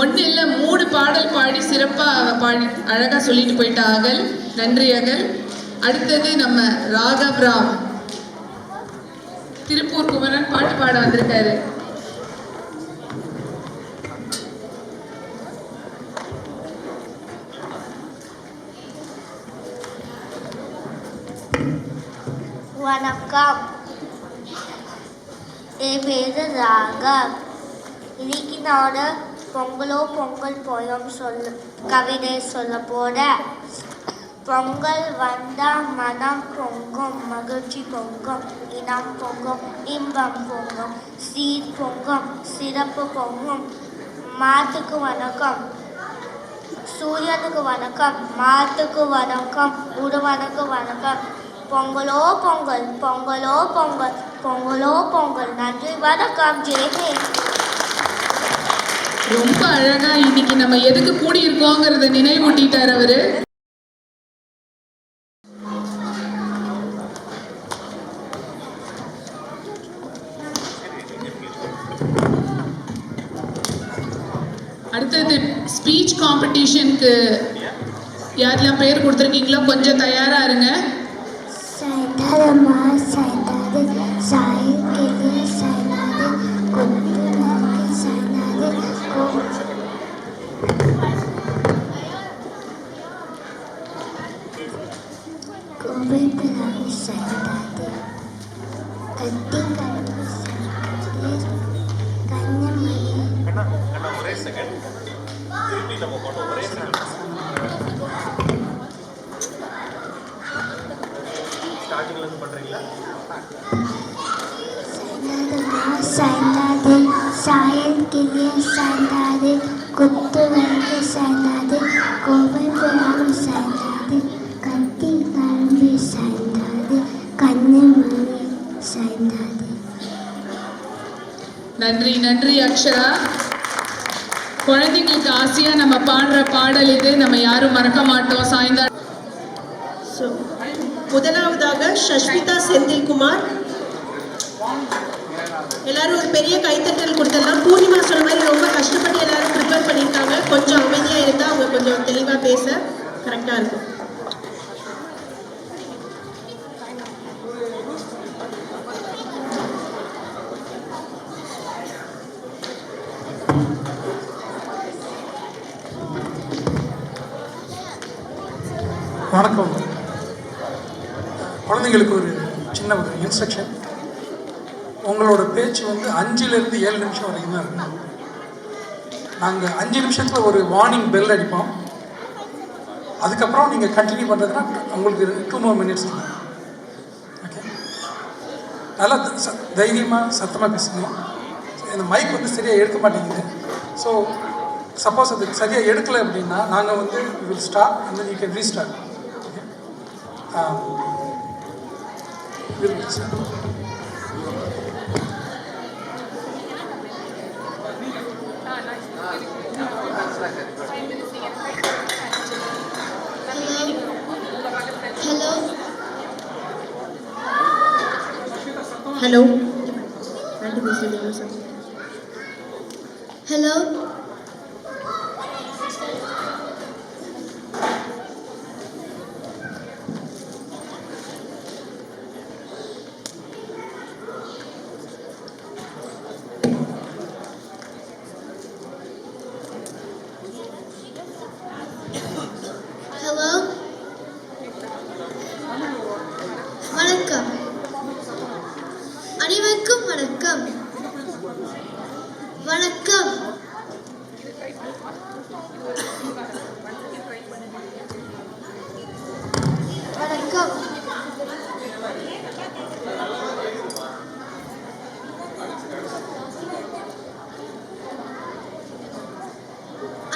ஒன்று இல்லை 3 பாடல் பாடி சிறப்பாக பாடி அழகா சொல்லிட்டு போயிட்டா அகல். நன்றி அகல். அடுத்தது நம்ம ராகவ் ராவ், திருப்பூர் குமரன் பாட்டு பாட வந்திருக்காரு. வணக்கம், என் பேரு ராகவ். இன்னைக்கு நான் பொங்கலோ பொங்கல் போயம் கவிதை சொல்ல போறேன். பொங்கல் வந்தா மனம் பொங்கும், மகிழ்ச்சி பொங்கும், இனம் பொங்கும், இன்பம் பொங்கும், சீர் பொங்கும், சிறப்பு பொங்கும். மாட்டுக்கு வணக்கம், சூரியனுக்கு வணக்கம், மாட்டுக்கு வணக்கம், உருவனுக்கு வணக்கம். பொங்கலோ பொங்கல், பொங்கலோ பொங்கல், பொங்கலோ பொங்கல். நன்றி, வணக்கம். ஜெயஹிந்த். ரொம்ப அழகா இன்னைக்கு நம்ம எதுக்கு கூடி இருக்கோங்கிறத நினைவூட்டிட்டார் அவரு. அடுத்தது ஸ்பீச் காம்படிஷனுக்கு யாரெல்லாம் பேர் கொடுத்துருக்கீங்களோ கொஞ்சம் தயாரா இருங்க. சைதாதம்மா சைதாது, சாயில் கிளிய சைதாது, கொத்து நோக்கி சைதாது, கோபைப்படாது சைதாது, கத்தி கழுவு சைதாது, கண்ணமணி. அண்ணா ஒரே செகண்ட், திருப்பி நம்ம போட்டோம். ஒரே செகண்ட் ஸ்டார்டிங்ல இருந்து பண்றீங்களா? சைதாது, சாயல் கிளிய சைதாது, கொத்து வந்து சைதாது, கோபைப்படாது சைதாது, கத்தி கழுவு சைதாது, கண்ணமணி சைதாது. நன்றி நன்றி அக்ஷரா. குழந்தைங்களுக்கு ஆசையா நம்ம பாடுற பாடல் இது, நம்ம யாரும் மறக்க மாட்டோம். சாய்ந்தா ஸோ முதலாவதாக ஷஷ்மிதா செந்தில்குமார். எல்லாரும் ஒரு பெரிய கைத்தட்டல் கொடுத்துடலாம். பூர்ணிமா சொன்ன மாதிரி ரொம்ப கஷ்டப்பட்டு எல்லாரும் ப்ரிப்பேர் பண்ணியிருக்காங்க. கொஞ்சம் அமைதியாக இருந்தால் அவங்க கொஞ்சம் தெளிவாக பேச கரெக்டாக இருக்கும். வணக்கம். குழந்தைங்களுக்கு ஒரு சின்ன ஒரு இன்ஸ்ட்ரக்ஷன். உங்களோட பேச்சு வந்து 5லேருந்து 7 நிமிஷம் வரைக்கும் தான் இருக்கும். நாங்கள் 5 நிமிஷத்தில் ஒரு வார்னிங் பெல் அடிப்போம். அதுக்கப்புறம் நீங்கள் கண்டினியூ பண்ணுறதுனா உங்களுக்கு 2 more minutes இருக்கும். ஓகே, நல்லா தைரியமாக சத்தமாக பேசுங்க. இந்த மைக் வந்து சரியாக எடுக்க மாட்டேங்குது. ஸோ சப்போஸ் அது சரியாக எடுக்கலை அப்படின்னா நாங்கள் வந்து we will stop and then you can restart. Okay, Hello. Hello. Hello. வணக்கம். அனைவருக்கும் வணக்கம். வணக்கம். வணக்கம்.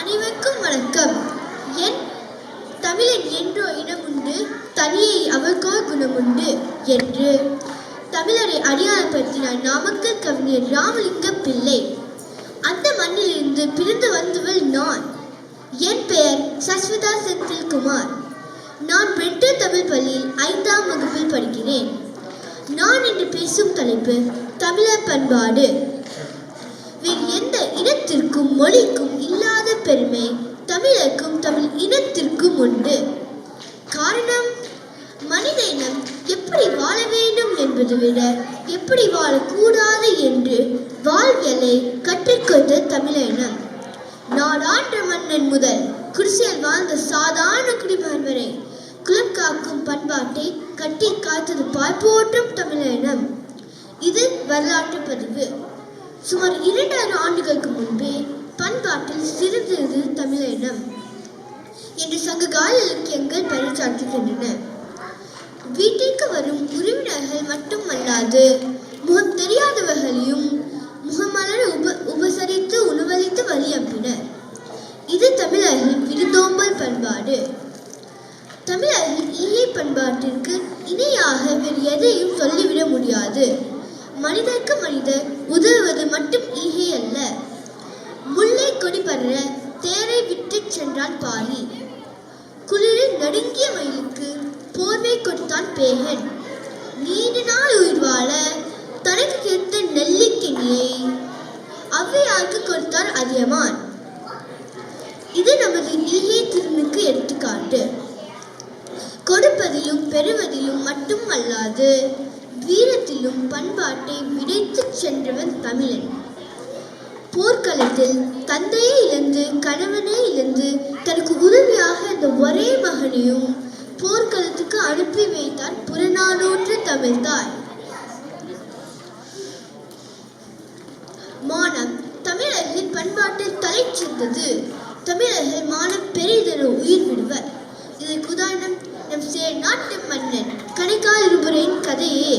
அனைவருக்கும் வணக்கம். என் தமிழன் என்றோ இனமுண்டு, தனியை அவர்கோ குணமுண்டு என்று தமிழரை அடையாளப்படுத்தினார் நாமக்கல் கவிஞர் ராமலிங்க பிள்ளை. அந்த மண்ணிலிருந்து பிறந்து வந்தவள் நான். என் பெயர் சஸ்விதா செந்தில்குமார். நான் பெற்ற தமிழ் பள்ளியில் 5ஆம் வகுப்பில் படிக்கிறேன். நான் என்று பேசும் தலைப்பு தமிழர் பண்பாடு. வேறு எந்த இனத்திற்கும் மொழிக்கும் இல்லாத பெருமை தமிழருக்கும் தமிழ் இனத்திற்கும் உண்டு. காரணம், மனித இனம் எப்படி வாழ வேண்டும் என்பதை விட எப்படி வாழக்கூடாது என்று வாழ்வியலை கற்றுக்கொண்ட தமிழ இனம். நாடாண்ட மன்னன் முதல் குடிசையில் வாழ்ந்த சாதாரண குடிமகன் வரை குலம் காக்கும் பண்பாட்டை கட்டி காத்தது பாய்போற்றும் தமிழ இனம். இது வரலாற்று பதிவு. சுமார் 2000 ஆண்டுகளுக்கு முன்பே பண்பாட்டில் சிறந்தது தமிழ இனம் என்று சங்ககால இலக்கியங்கள் பறைசாற்றுகின்றன. வீட்டிற்கு வரும் உறவினர்கள் மட்டுமல்லாது முகம் தெரியாதவர்களையும் முகமலர உபசரித்து உணவளித்து வழி அனுப்பினர். இது தமிழர்கள் விருந்தோம்பல் பண்பாடு. தமிழர்கள் ஈகை பண்பாட்டிற்கு இணையாக வேறு எதையும் சொல்லிவிட முடியாது. மனிதருக்கு மனிதர் உதவுவது மட்டும் ஈகை அல்ல. முல்லை கொடி பற்ற தேரை விட்டு சென்றான் பாரி. குளிரில் நடுங்கிய மயிலுக்கு போர்வை கொடுத்தான் பேகன். நீண்ட நாள் உயிர் வாழ தனக்கு கிடைத்த நெல்லிக்கனியை ஔவையாருக்கு கொடுத்தார் அதியமான். இது நமது ஈகை திறனுக்கு எடுத்துக்காட்டு. கொடுப்பதிலும் பெறுவதிலும் மட்டும் அல்லாது வீரத்திலும் பண்பாட்டை விடைத்து சென்றவன் தமிழன். போர்க்களத்தில் தந்தையை இழந்து கணவனை இழந்து தனக்கு உதவியாக இந்த ஒரே மகனையும் போர்க்களத்துக்கு அனுப்பி வைத்தார் புறநானூற்று தமிழ்தாய். மானம் தமிழர்களின் பண்பாட்டில் தலை சிறந்தது. தமிழர்கள் மானம் பெரிதென உயிர் விடுவர். இதற்கு உதாரணம் நம் சேர் நாட்டு மன்னன் கணைக்கால் இருபுரையின் கதையே.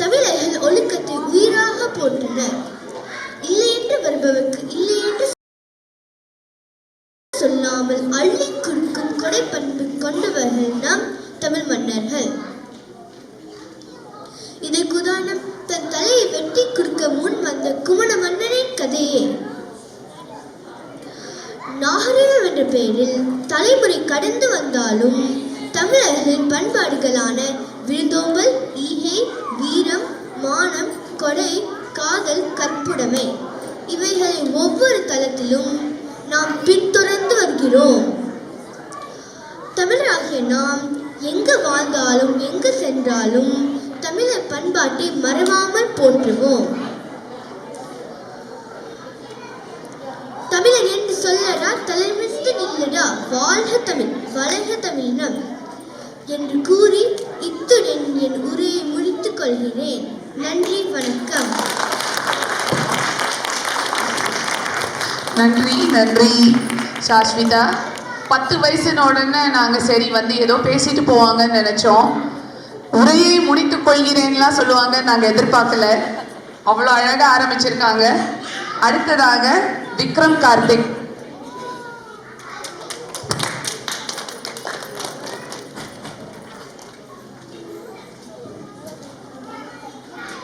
தமிழர்கள் ஒழுக்கத்தை உயிராக போற்றனர். இல்லை என்று வருபவருக்கு இல்லை என்று சொல்லாமல் அள்ளி கொடுக்கும் கொடை பண்பு கொண்டவர்கள் நம் தமிழ் மன்னர்கள். இதற்கு உதாரணம் தன் தலையை வெட்டி கொடுக்க முன் வந்த குமண மன்னனின் கதையே. நாகரிகம் என்ற பெயரில் தலைமுறை கடந்து வந்தாலும் தமிழர்களின் பண்பாடுகளான விருந்தோம்பல், ஈகை, வீரம், மானம், கொடை, காதல், கற்புடைமை இவைகளை ஒவ்வொரு தளத்திலும் நாம் பின்தொடர்ந்து வருகிறோம். தமிழராகிய நாம் எங்கு வாழ்ந்தாலும் எங்கு சென்றாலும் தமிழர் பண்பாட்டை மறவாமல் போற்றுவோம். தமிழர் என்று சொல்லடா தலைமிழ்ந்து நில்லடா, வாழ்க தமிழ் வளர்க தமிழினம் என்று கூறி இத்துடன் என் உரையை முடித்துக் கொள்கிறேன். நன்றி, வணக்கம். நன்றி நன்றி சாஸ்விதா. 10 வயசுன உடனே நாங்கள் சரி வந்து ஏதோ பேசிட்டு போவாங்கன்னு நினச்சோம். உரையை முடித்துக் கொள்கிறேன்லாம் சொல்லுவாங்க, நாங்கள் எதிர்பார்க்கல. அவ்வளோ அழகாக ஆரம்பிச்சிருக்காங்க. அடுத்ததாக விக்ரம் கார்த்திக்.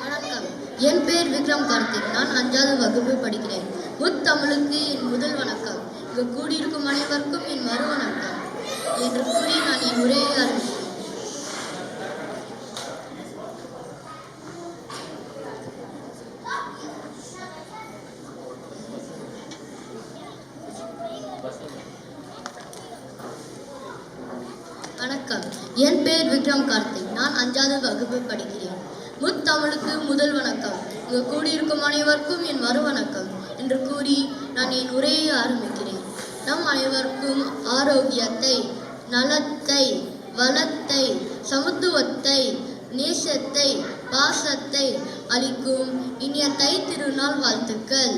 வணக்கம், என் பேர் விக்ரம் கார்த்திக். நான் 5வது வகுப்பு படிக்கிறேன். முத்தமிழுக்கு என் முதல் வணக்கம். இங்கு கூடியிருக்கும் அனைவருக்கும் என் மறு வணக்கம் என்று கூறி நான் என் உரையை ஆரம்பிக்கிறேன். வணக்கம், என் பேர் விக்ரம் கார்த்திக். நான் 5வது வகுப்பு படிக்கிறேன். முத்தமிழுக்கு முதல் வணக்கம். இங்கு கூடியிருக்கும் அனைவருக்கும் என் மறு வணக்கம் என்று கூறி நான் என் உரையை ஆரம்பிக்கிறேன். நம் அனைவருக்கும் ஆரோக்கியத்தை, நலத்தை, வளத்தை, சமத்துவத்தை, நேசத்தை, பாசத்தை அளிக்கும் இனிய தை திருநாள் வாழ்த்துக்கள்.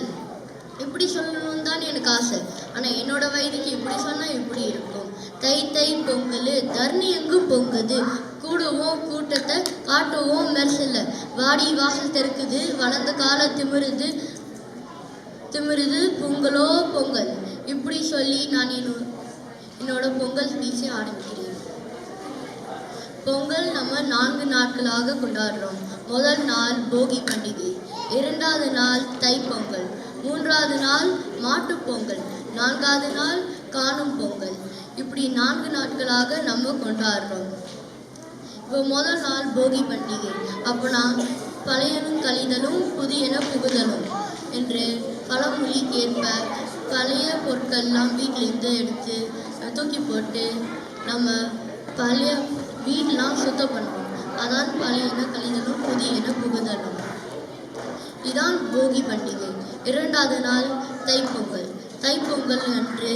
இப்படி சொல்லணும்னு தான் எனக்கு ஆசை. ஆனால் என்னோட வயதுக்கு இப்படி சொன்னால் இப்படி இருக்கும். தை தை பொங்கல், தர்ணி எங்கும் பொங்குது, கூடுவோம் கூட்டத்தை காட்டுவோம் மெர்சல, வாடி வாசல் தெருக்குது, வளர்ந்த கால திமிருது திமிருது, பொங்கலோ பொங்கல். இப்படி சொல்லி நான் என்னோட பொங்கல் ஸ்பீச்சை ஆரம்பிக்கிறேன். பொங்கல் நம்ம 4 நாட்களாக கொண்டாடுறோம். முதல் நாள் போகி பண்டிகை, 2வது நாள் தைப்பொங்கல், 3வது நாள் மாட்டுப்பொங்கல், 4வது நாள் காணும் பொங்கல். இப்படி 4 நாட்களாக நம்ம கொண்டாடுறோம். இப்போ முதல் நாள் போகி பண்டிகை. அப்போ நான் பழையனும் கழிதலும் புதியன புகுதலும் என்று பழமொழி கேட்ப பழைய பொருட்கள்லாம் வீட்டிலேருந்து எடுத்து தூக்கி போட்டு நம்ம பழைய வீடெலாம் சுத்தம் பண்ணுவோம். அதான் பழையன கழிதலும் புதியன புகுதலும். இதான் போகி பண்டிகை. 2வது நாள் தைப்பொங்கல். தைப்பொங்கல் அன்று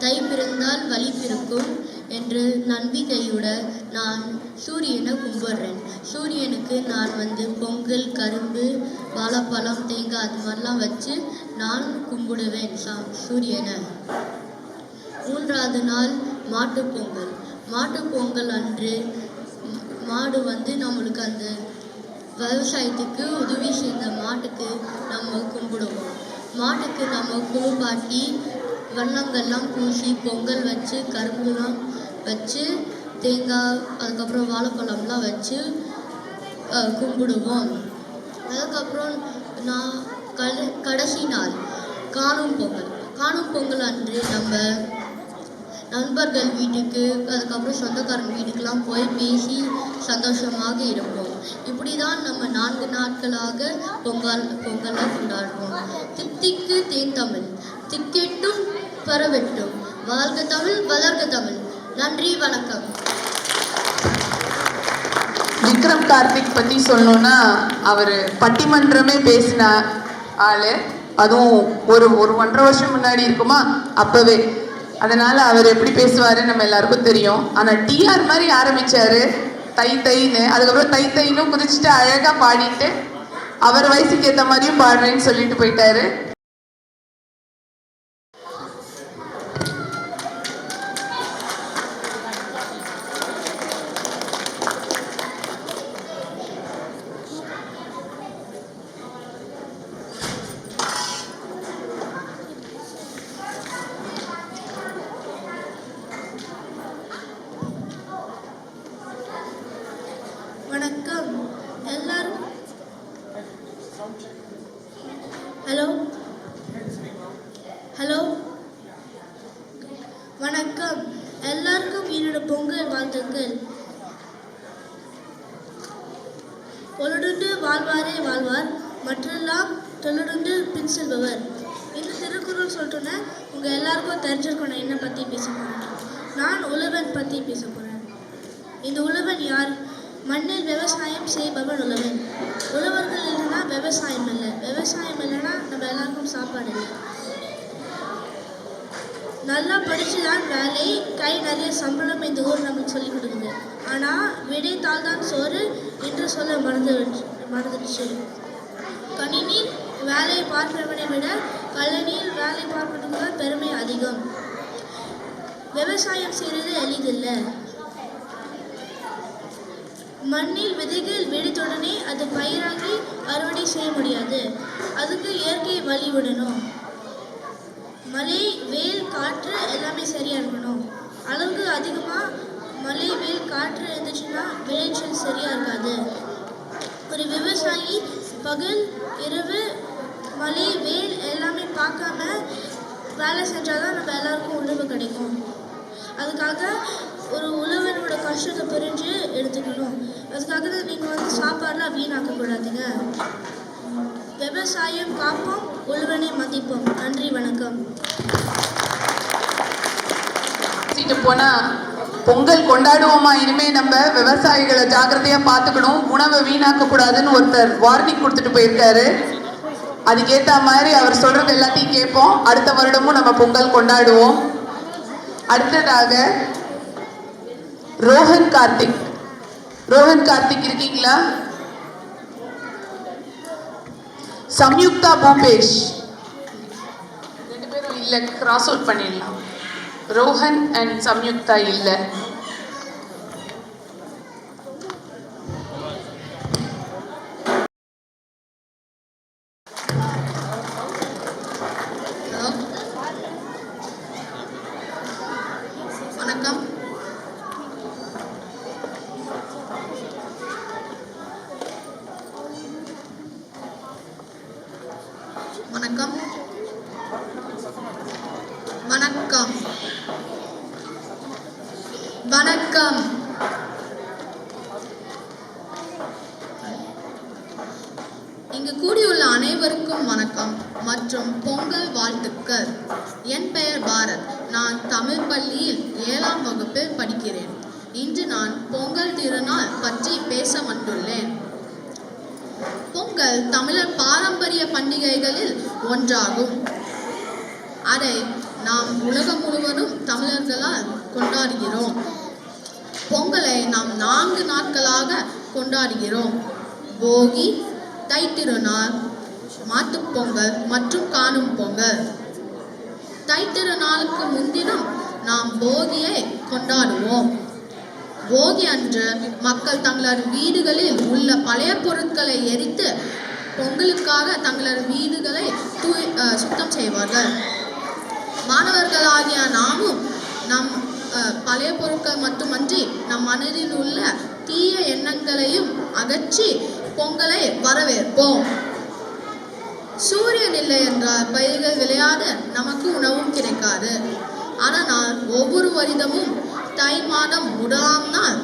தை பிறந்தால் வழி பிறக்கும் என்று நம்பிக்கையோட நான் சூரியனை கும்பிடுறேன். சூரியனுக்கு நான் பொங்கல், கரும்பு, வாழைப்பழம், தேங்காய் அது மாதிரிலாம் வச்சு நான் கும்பிடுவேன் சூரியனை. 3வது நாள் மாட்டுப்பொங்கல். மாட்டுப்பொங்கல் அன்று மாடு நம்மளுக்கு அந்த விவசாயத்துக்கு உதவி செய்த மாட்டுக்கு நம்ம கும்பிடுவோம். மாட்டுக்கு நம்ம குளிப்பாட்டி வண்ணங்கள்லாம் பூசி பொங்கல் வச்சு கரும்புலாம் வச்சு தேங்காய் அதுக்கப்புறம் வாழைப்பழம்லாம் வச்சு கும்பிடுவோம். அதுக்கப்புறம் நான் கடைசி நாள் காணும் பொங்கல். காணும் பொங்கல் அன்று நம்ம நண்பர்கள் வீட்டுக்கு அதுக்கப்புறம் சொந்தக்காரங்க வீட்டுக்கெலாம் போய் பேசி சந்தோஷமாக இருப்போம். இப்படி தான் நம்ம 4 நாட்களாக பொங்கலை கொண்டாடுவோம். தித்திக்கு தேன் தமிழ், திக்கெட்டும் பரவெட்டும், வாழ்க தமிழ், வளர்க தமிழ். நன்றி, வணக்கம். விக்ரம் கார்த்திக் பற்றி சொல்லணுன்னா அவர் பட்டிமன்றமே பேசின ஆள். அதுவும் ஒரு 1.5 வருஷம் முன்னாடி இருக்குமா, அப்போவே. அதனால் அவர் எப்படி பேசுவார் நம்ம எல்லாருக்கும் தெரியும். ஆனால் டிஆர் மாதிரி ஆரம்பித்தார் தை தைன்னு. அதுக்கப்புறம் தை தைன்னு குதிச்சுட்டு அழகாக பாடிட்டு அவர் வயசுக்கு ஏற்ற மாதிரியும் பாடுறேன்னு சொல்லிட்டு போயிட்டாரு. வணக்கம் எல்லாரும். ஹலோ ஹலோ வணக்கம் எல்லாருக்கும் என்னோட பொங்கல் வாழ்த்துக்கள். பொருளுண்டு வாழ்வாரே வாழ்வார், மற்றெல்லாம் தொழுடுண்டு பின் செல்பவர். இந்த திருக்குறள் சொல்லிட்டோன்னே உங்கள் எல்லாருக்கும் தெரிஞ்சிருக்கோம் நான் என்ன பற்றி பேச போகிறேன். நான் உழவன் பற்றி பேச போகிறேன். இந்த உழவன் யார்? மண்ணில் விவசாயம் செய்பவன் உழவன். உழவர்கள் இல்லைன்னா விவசாயம் இல்லை, விவசாயம் இல்லைன்னா நம்ம எல்லாருக்கும் சாப்பாடு இல்லை. நல்லா படித்து தான் வேலை, கை நிறைய சம்பளம் இந்த ஊர் நமக்கு சொல்லிக் கொடுக்குது. ஆனால் விடைத்தாள் தான் சோறு என்று சொல்ல மறந்துடுச்சு. கணினியில் வேலை பார்ப்பவனை விட கல்லணியில் வேலை பார்ப்பவனுக்கு தான் பெருமை அதிகம். விவசாயம் செய்கிறது எளிதில்லை. மண்ணில் விதைகள் விடுத்துடனே அது பயிராகி அறுவடை செய்ய முடியாது. அதுக்கு இயற்கை வழி விடணும். மழை, வெயில், காற்று எல்லாமே சரியாக இருக்கணும். அளவுக்கு அதிகமாக மழை, வெயில், காற்று இருந்துச்சுன்னா விளைச்சல் சரியாக இருக்காது. ஒரு விவசாயி பகல் இரவு மழை, வெயில் எல்லாமே பார்க்காம வேலை செஞ்சால் தான் நம்ம எல்லாருக்கும் உணவு கிடைக்கும். அதுக்காக ஒரு உழவனோட கஷ்டத்தை புரிஞ்சு எடுத்துக்கணும். அதுக்காக தான் நீங்கள் சாப்பாடெலாம் வீணாக்கக்கூடாதுங்க. விவசாயம் காப்போம், உழவனை மதிப்போம். நன்றி, வணக்கம். போனா பொங்கல் கொண்டாடுவோமா? இனிமே நம்ம விவசாயிகளை ஜாக்கிரதையா பார்த்துக்கணும், உணவை வீணாக்க கூடாதுன்னு ஒருத்தர் வார்னிங் கொடுத்துட்டு போயிருக்காரு. அதுக்கேற்ற மாதிரி அவர் சொல்றது எல்லாத்தையும் கேட்போம். அடுத்த வருடமும் நம்ம பொங்கல் கொண்டாடுவோம். அடுத்ததாக ரோஹன் கார்த்திக். ரோஹன் கார்த்திக் இருக்கீங்களா? சம்யுக்தா பூபேஷ். ரெண்டு பேரும் இல்லை, கிராஸ் அவுட் பண்ணிடலாம். ரோஹன் அண்ட் சம்யுக்தா இல்லை. வணக்கம். வணக்கம். வணக்கம். வணக்கம். இங்கு கூடியுள்ள அனைவருக்கும் வணக்கம் மற்றும் பொங்கல் வாழ்த்துக்கள். என் பெயர் பாரத். நான் தமிழ் பள்ளியில் 7ஆம் வகுப்பில் படிக்கிறேன். இன்று நான் பொங்கல் திருநாள் பற்றி பேச வந்துள்ளேன். பொங்கல் தமிழர் பாரம்பரிய பண்டிகைகளில் ஒன்றாகும். அதை நாம் உலகம் முழுவதும் தமிழர்களால் கொண்டாடுகிறோம். பொங்கலை நாம் 4 நாட்களாக கொண்டாடுகிறோம். போகி, தைத்திருநாள், மாட்டுப்பொங்கல் மற்றும் காணும் பொங்கல். தைத்திருநாளுக்கு முன்தினம் நாம் போகியை கொண்டாடுவோம். போகி அன்று மக்கள் தங்களது வீடுகளில் உள்ள பழைய பொருட்களை எரித்து பொங்கலுக்காக தங்களது வீடுகளை சுத்தம் செய்வார்கள். மாணவர்களாகிய நாமும் நம் பழைய பொருட்கள் மட்டுமன்றி நம் மனதில் உள்ள தீய எண்ணங்களையும் அகற்றி பொங்கலை வரவேற்போம். சூரியன் இல்லை என்றால் பயிர்கள் விளையாட நமக்கு உணவும் கிடைக்காது. அதனால் ஒவ்வொரு வருடமும் தை மாதம் 1ஆம் நாள்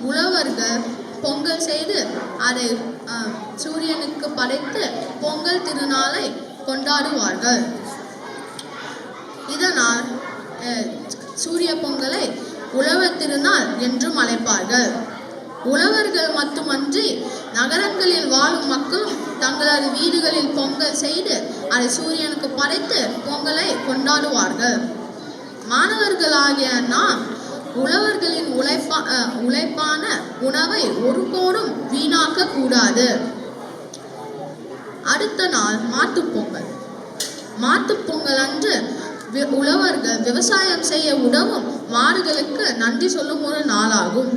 உழவர்கள் பொங்கல் செய்து அதை சூரியனுக்கு படைத்து பொங்கல் திருநாளை கொண்டாடுவார்கள். இதனால் சூரிய பொங்கலை உழவர் திருநாள் என்றும் அழைப்பார்கள். உழவர்கள் மட்டுமன்றி நகரங்களில் வாழும் மக்களும் தங்களது வீடுகளில் பொங்கல் செய்து அதை சூரியனுக்கு படைத்து பொங்கலை கொண்டாடுவார்கள். மாணவர்களாகிய நாம் உழவர்களின் உழைப்பான உணவை ஒருபோதும் வீணாக்க கூடாது. அடுத்த நாள் மாட்டுப்பொங்கல். மாட்டுப்பொங்கல் அன்று உழவர்கள் விவசாயம் செய்ய உதவும் மாடுகளுக்கு நன்றி சொல்லும் ஒரு நாளாகும்.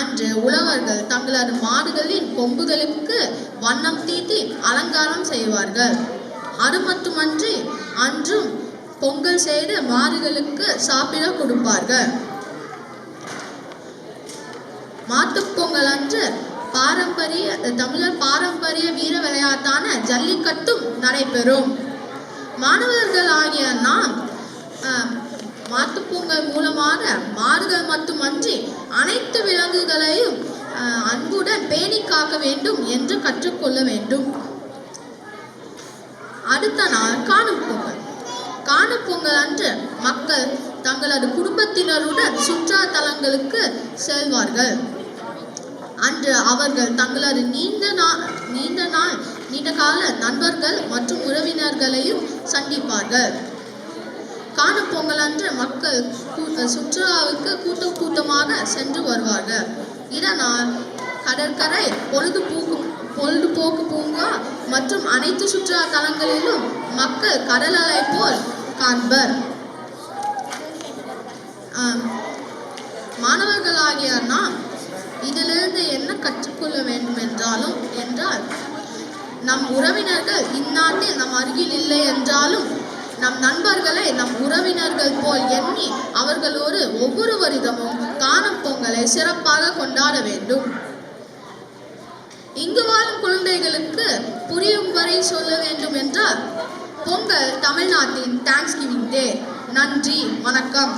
அன்று உழவர்கள் தங்களது மாடுகளின் கொம்புகளுக்கு வண்ணம் தீட்டி அலங்காரம் செய்வார்கள். அது மட்டுமன்றி அன்றும் பொங்கல் செய்து மாடுகளுக்கு சாப்பிட கொடுப்பார்கள். மாட்டுப்பொங்கல் அன்று தமிழர் பாரம்பரிய வீர விளையாட்டான ஜல்லிக்கட்டும் நடைபெறும். மாணவர்கள் ஆகிய நாம் மாட்டுப்பொங்கல் மூலமாக மாடுகள் மட்டுமன்றி அனைத்து விலங்குகளையும் அன்புடன் பேணி காக்க வேண்டும் என்று கற்றுக்கொள்ள வேண்டும். அடுத்த நாள் காணும் பொங்கல். காணும் பொங்கல் அன்று மக்கள் தங்களது குடும்பத்தினருடன் சுற்றுலா தலங்களுக்கு செல்வார்கள். அன்று அவர்கள் தங்களது நீண்ட கால நண்பர்கள் மற்றும் உறவினர்களையும் சந்திப்பார்கள். காணும் பொங்கல் அன்று மக்கள் சுற்றுலாவுக்கு கூட்டமாக சென்று வருவார்கள். இதனால் கடற்கரை, பொழுதுபோக்கு பூங்கா மற்றும் அனைத்து சுற்றுலா தலங்களிலும் மக்கள் கடல் அலை போல் காண்பர். மாணவர்களாகிய நாம் இதிலிருந்து என்ன கற்றுக்கொள்ள வேண்டும் என்றால் நம் உறவினர்கள் இந்நாட்டில் நம் அருகில் இல்லை என்றாலும் நம் நண்பர்களை நம் உறவினர்கள் போல் எண்ணி அவர்களோடு ஒவ்வொரு வருடமும் காணும் பொங்கலை சிறப்பாக கொண்டாட வேண்டும். இங்கு வாழும் குழந்தைகளுக்கு புரியும் வரை சொல்ல வேண்டும் என்றால் பொங்கல் தமிழ்நாட்டின் தேங்க்ஸ்கிவிங் டே. நன்றி, வணக்கம்.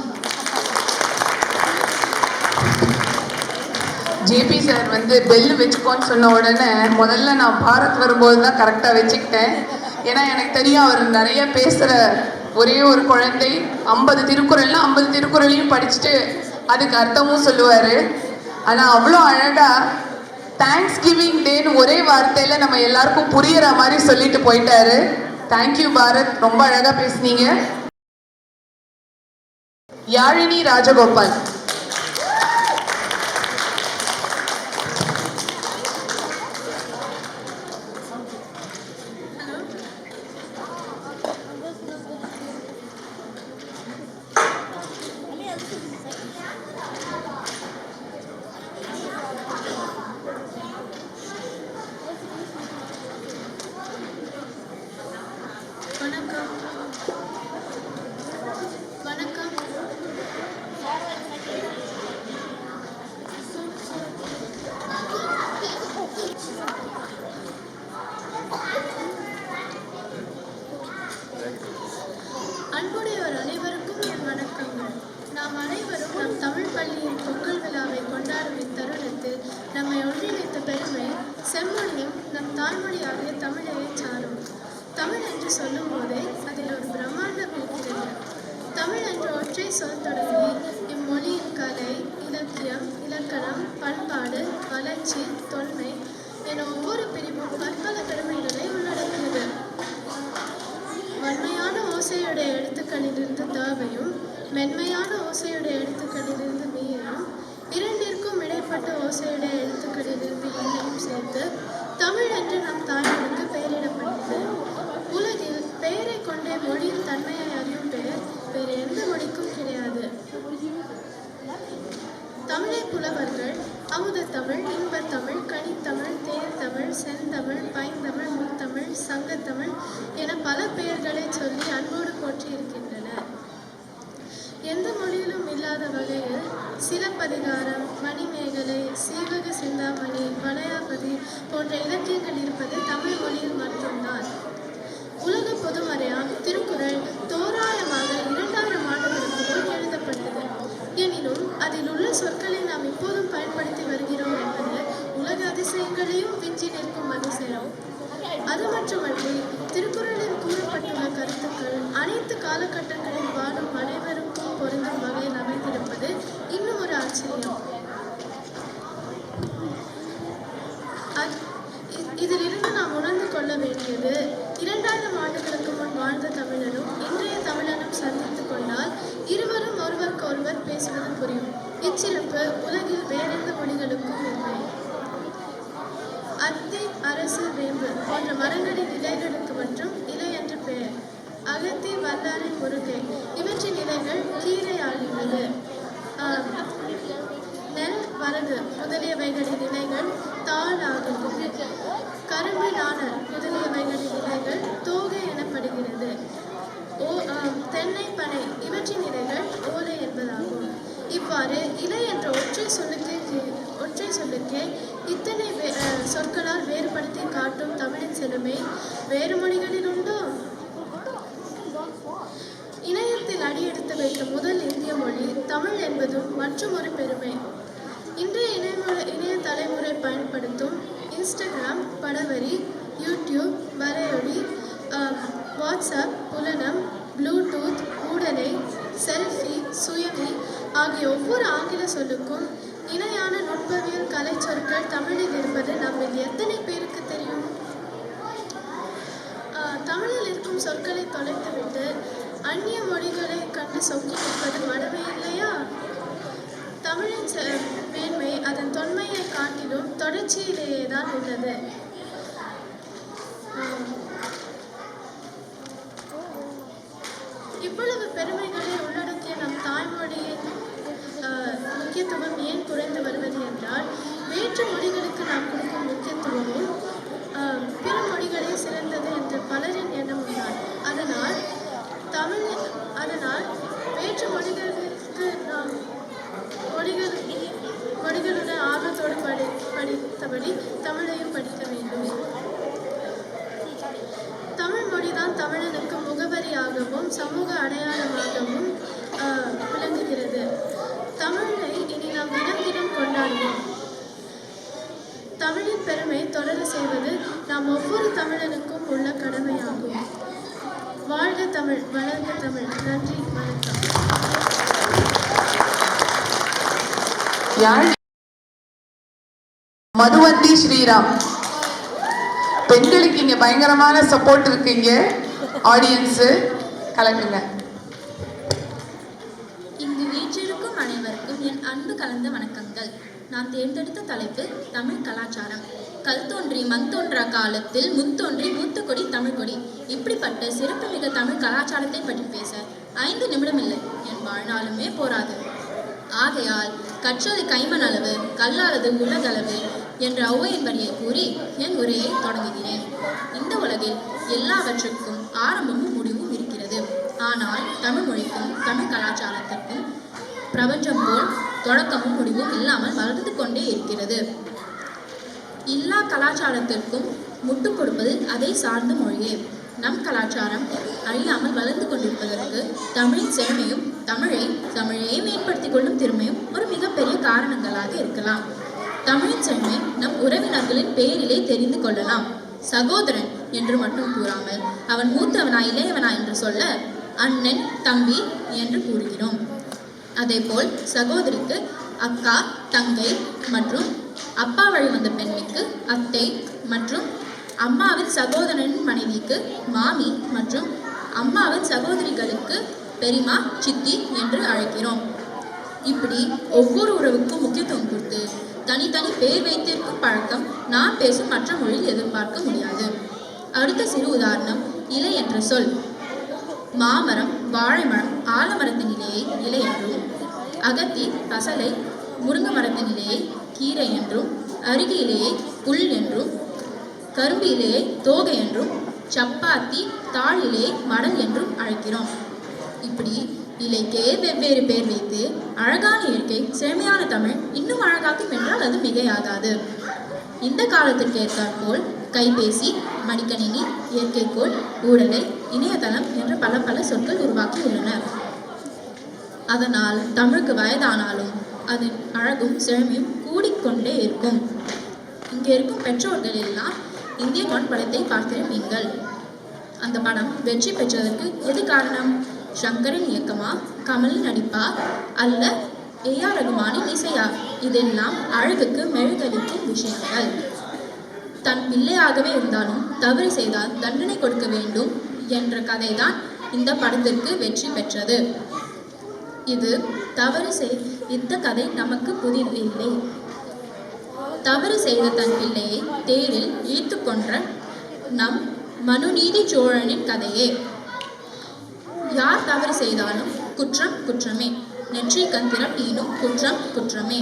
ஜேபி சார் பெல்லு வச்சுக்கோன்னு சொன்ன உடனே முதல்ல நான் பாரத் வரும்போது தான் கரெக்டாக வச்சுக்கிட்டேன். ஏன்னா எனக்கு தெரியும் அவர் நிறைய பேசுகிற ஒரே ஒரு குழந்தை. 50 திருக்குறள்னா 50 திருக்குறளையும் படிச்சுட்டு அதுக்கு அர்த்தமும் சொல்லுவார். ஆனால் அவ்வளோ அழகாக தேங்க்ஸ் கிவிங் டேன்னு ஒரே வார்த்தையில் நம்ம எல்லாருக்கும் புரிகிற மாதிரி சொல்லிட்டு போயிட்டாரு. தேங்க்யூ பாரத், ரொம்ப அழகாக பேசுனீங்க. யாழினி ராஜகோபால். அன்புடையோர் அனைவருக்கும் என் வணக்கங்கள். நாம் அனைவரும் நம் தமிழ் பள்ளியின் பொங்கல் விழாவை கொண்டாடும் இத்தருணத்தில் நம்மை ஒன்றிணைத்த பெருமை செம்மொழியும் நம் தாய்மொழியாகிய தமிழையே சாரும். தமிழ் என்று சொல்லும் போதே அதில் ஒரு பிரம்மாண்டம் இருக்கிறது. தமிழ் என்ற ஒற்றை சொல் தொடங்கி இம்மொழியின் கலை, இலக்கியம், இலக்கணம், பண்பாடு, வளர்ச்சி, தொன்மை என ஒவ்வொரு பிரிவும் பற்பல பெருமைகளை உள்ளடக்கியது. வன்மையான ஓசையுடைய எழுத்துக்களிலிருந்து தாவையும் மென்மையான ஓசையுடைய எழுத்துக்களிலிருந்து மீயையும் இரண்டிற்கும் இடைப்பட்ட ஓசையுடைய எழுத்துக்களிலிருந்து இன்னையும் சேர்த்து தமிழ் என்று நம் தாய்மொழிக்கு பெயரிடப்பட்டது. உலகில் பெயரை கொண்டே மொழியின் தன்மையை அறியும் பெயர் வேறு எந்த மொழிக்கும் கிடையாது. தமிழை புலவர்கள் அமுதத்தமிழ், இன்பத்தமிழ், கனித்தமிழ், தேர்தமிழ், செந்தமிழ், பைந்தமிழ், முத்தமிழ், சங்கத்தமிழ் என பல பெயர்களை சொல்லி அன்போடு போற்றி இருக்கின்றனர். எந்த மொழியிலும் இல்லாத வகையில் சிலப்பதிகாரம், மணிமேகலை, சீவக சிந்தாமணி, வளையாபதி போன்ற இலக்கியங்கள் இருப்பது தமிழ் மொழியில் மட்டும்தான். உலக பொதுமறையாம் திருக்குறள் தோராயமாக 2000 ஆண்டுகளுக்கு முன் எழுதப்பட்டது. எனினும் அதில் உள்ள சொற்களை நாம் இப்போதும் பயன்படுத்தி வருகிறோம் என்பது உலக அதிசயங்களையும் விஞ்சி நிற்கும் அதிசயம். அது மட்டுமன்றி திருக்குறளில் கூறப்பட்டுள்ள கருத்துக்கள் அனைத்து காலகட்டங்களில் வாழும் அனைவருக்கும் பொருந்தும் வகையில் அமைந்திருப்பது இன்னும் ஒரு ஆச்சரியம். இதிலிருந்து நாம் உணர்ந்து கொள்ள வேண்டியது 2000 ஆண்டுகளுக்கு முன் வாழ்ந்த தமிழனும் இன்றைய தமிழனும் சந்தித்துக் கொண்டால் இருவரும் ஒருவருக்கொருவர் பேசுவது புரியும். இச்சிறப்பு உலகில் வேறெந்த மொழிகளுக்கும் இல்லை. அத்தி, அரசு, வேம்பு போன்ற மரங்களின் இலைகளுக்கு மற்றும் இலை என்று பெயர். அகத்தி, வல்லாரை, முருகை இவற்றின் இலைகள் கீரை ஆகின்றது. நெல், வரகு முதலியவைகளின் இலைகள் தாள் ஆகின்றது. கரும்பு, நாணல் முதலியவைகளின் இலைகள் தோகை எனப்படுகிறது. தென்னை, பனை இவற்றின் இலைகள் ஓலை என்பதாகும். இவ்வாறு இலை என்ற ஒற்றை சொல்லுக்கே இத்தனை சொற்களால் வேறுபடுத்தி காட்டும் தமிழின் செழுமை வேறு மொழிகளில் உண்டோ? இணையத்தில் அடியெடுத்து வைத்த முதல் இந்திய மொழி தமிழ் என்பதும் மற்றும் ஒரு பெருமை. இன்றைய இணைய தலைமுறை பயன்படுத்தும் இன்ஸ்டாகிராம், படவரி, யூடியூப், வரையொலி, வாட்ஸ்அப், புலனம், ப்ளூடூத், ஊடலை, செல்ஃபி, சுயமி ஆகிய ஒவ்வொரு ஆங்கில சொல்லுக்கும் இணையான நுட்பவியல் கலை சொற்கள் தமிழில் இருப்பது நம்மில் எத்தனை பேருக்கு தெரியும்? தமிழில் இருக்கும் சொற்களை தொலைத்துவிட்டு அந்நிய மொழிகளை கண்டு சொக்கி நிற்பது மடமை இல்லையா? தமிழின் மேன்மை அதன் தொன்மையை காட்டிலும் தொடர்ச்சியிலேயே தான் உள்ளது. இவ்வளவு பெருமைகளை உள்ளடக்கிய நம் தாய்மொழியின் முக்கியத்துவம் ஏன் குறைந்து வருவது என்றால், வேற்று மொழிகளுக்கு நாம் கொடுக்கும் முக்கியத்துவமும் பிற மொழிகளே சிறந்தது என்று பலரின் எண்ணம் உண்டார். அதனால் வேற்று மொழிகளுக்கு நாம் மொழிகளுடன் ஆர்வத்தோடு படித்தபடி தமிழையும் படிக்க வேண்டும். தமிழ் மொழிதான் தமிழனுக்கு முகவரியாகவும் சமூக அடையாளமாகவும் விளங்குகிறது. தமிழை இனி நாம் தினம் தினம் கொண்டாடுவோம். தமிழின் பெருமை தொடர செய்வது நாம் ஒவ்வொரு தமிழனுக்கும் உள்ள கடமையாகும். வாழ்க தமிழ், வளர்க தமிழ். நன்றி, வணக்கம். மதுவந்தி ஸ்ரீராம். பெண்களுக்கு இங்க பயங்கரமான சப்போர்ட் இருக்குங்க. ஆடியன்ஸு கலக்குங்க. இங்கு வீற்றிருக்கும் அனைவருக்கும் என் அன்பு கலந்த வணக்கங்கள். நான் தேர்ந்தெடுத்த தலைப்பு தமிழ் கலாச்சாரம். கல் தோன்றி மண் தோன்றா காலத்தில் முத்தோன்றி மூத்த கொடி தமிழ் கொடி. இப்படிப்பட்ட சிறப்புமிக தமிழ் கலாச்சாரத்தை பற்றி பேச 5 நிமிடம் இல்லை, என் வாழ்நாளுமே போராது. ஆகையால் கற்றது கைமண் அளவு, கல்லானது உலகளவு என்ற ஔவையின் வரியை கூறி என் உரையை தொடங்குகிறேன். இந்த உலகில் எல்லாவற்றுக்கும் ஆரம்பமும் முடிவும் இருக்கிறது. ஆனால் தமிழ் மொழிக்கும் தமிழ் கலாச்சாரத்திற்கும் பிரபஞ்சம் போல் தொடக்கமும் முடிவும் இல்லாமல் வளர்ந்து கொண்டே இருக்கிறது. எல்லா கலாச்சாரத்திற்கும் முட்டு கொடுப்பது அதை சார்ந்த மொழியே. நம் கலாச்சாரம் அழியாமல் வளர்ந்து கொண்டிருப்பதற்கு தமிழின் செழுமையும் தமிழையே மேம்படுத்திக் கொள்ளும் திறமையும் ஒரு மிகப்பெரிய காரணங்களாக இருக்கலாம். தமிழின் செழுமை நம் உறவினர்களின் பெயரிலே தெரிந்து கொள்ளலாம். சகோதரன் என்று மட்டும் கூறாமல் அவன் மூத்தவனா இளையவனா என்று சொல்ல அண்ணன் தம்பி என்று கூறுகிறோம். அதேபோல் சகோதரிக்கு அக்கா, தங்கை மற்றும் அப்பா வழி வந்த பெண்ணுக்கு அத்தை மற்றும் அம்மாவின் சகோதரனின் மனைவிக்கு மாமி மற்றும் அம்மாவின் சகோதரிகளுக்கு பெரியம்மா, சித்தி என்று அழைக்கிறோம். இப்படி ஒவ்வொரு உறவுக்கும் முக்கியத்துவம் கொடுத்து தனித்தனி பேர் வைத்திருக்கும் பழக்கம் நான் பேசும் மற்ற மொழியில் எதிர்பார்க்க முடியாது. அடுத்த சிறு உதாரணம் இலை என்ற சொல். மாமரம், வாழைமரம், ஆலமரத்தின் இலையை இலை என்றும், அகத்தி, பசலை, முருங்கை மரத்தின் இலையை கீரை என்றும், அருகி இலையை புல் என்றும், கரும்பு இலையை தோகை என்றும், சப்பாத்தி தாழ் இலையை மடல் என்றும் அழைக்கிறோம். இப்படி இலைக்கே வெவ்வேறு பேர் வைத்து அழகான இயற்கை, செழுமையான தமிழ் இன்னும் அழகாக்கும் என்றால் அது மிகையாகாது. இந்த காலத்திற்கு ஏற்றாற்போல் கைபேசி, மடிக்கணினி, இயற்கைக்கோள், ஊடலை, இணையதளம் என்ற பல சொற்கள் உருவாக்கி உள்ளனர். அதனால் தமிழுக்கு வயதானாலும் அதன் அழகும் செழுமையும் கூடிக்கொண்டே இருக்கும். இங்கே இருக்கும் பெற்றோர்கள் எல்லாம் இந்திய மண் படத்தை பார்த்திருப்பீங்கள். அந்த படம் வெற்றி பெற்றதற்கு எது காரணம்? சங்கரின் இயக்கமா, கமலின் நடிப்பா, அல்ல ஏஆர் ரகுமானின் இசையா? இதெல்லாம் அழகுக்கு மெழுகடிக்கும் விஷயங்கள். தன் பிள்ளையாகவே இருந்தாலும் தவறு செய்தால் தண்டனை கொடுக்க வேண்டும் என்ற கதைதான் இந்த படத்திற்கு வெற்றி பெற்றது. இந்த கதை நமக்கு புதிதில்லை. தவறு செய்த தன் பிள்ளையை தேரில் இழுத்து கொன்ற நம் மனுநீதி சோழனின் கதையே. யார் தவறு செய்தாலும் குற்றம் குற்றமே, நெற்றி கந்திரம் ஈனும் குற்றம் குற்றமே.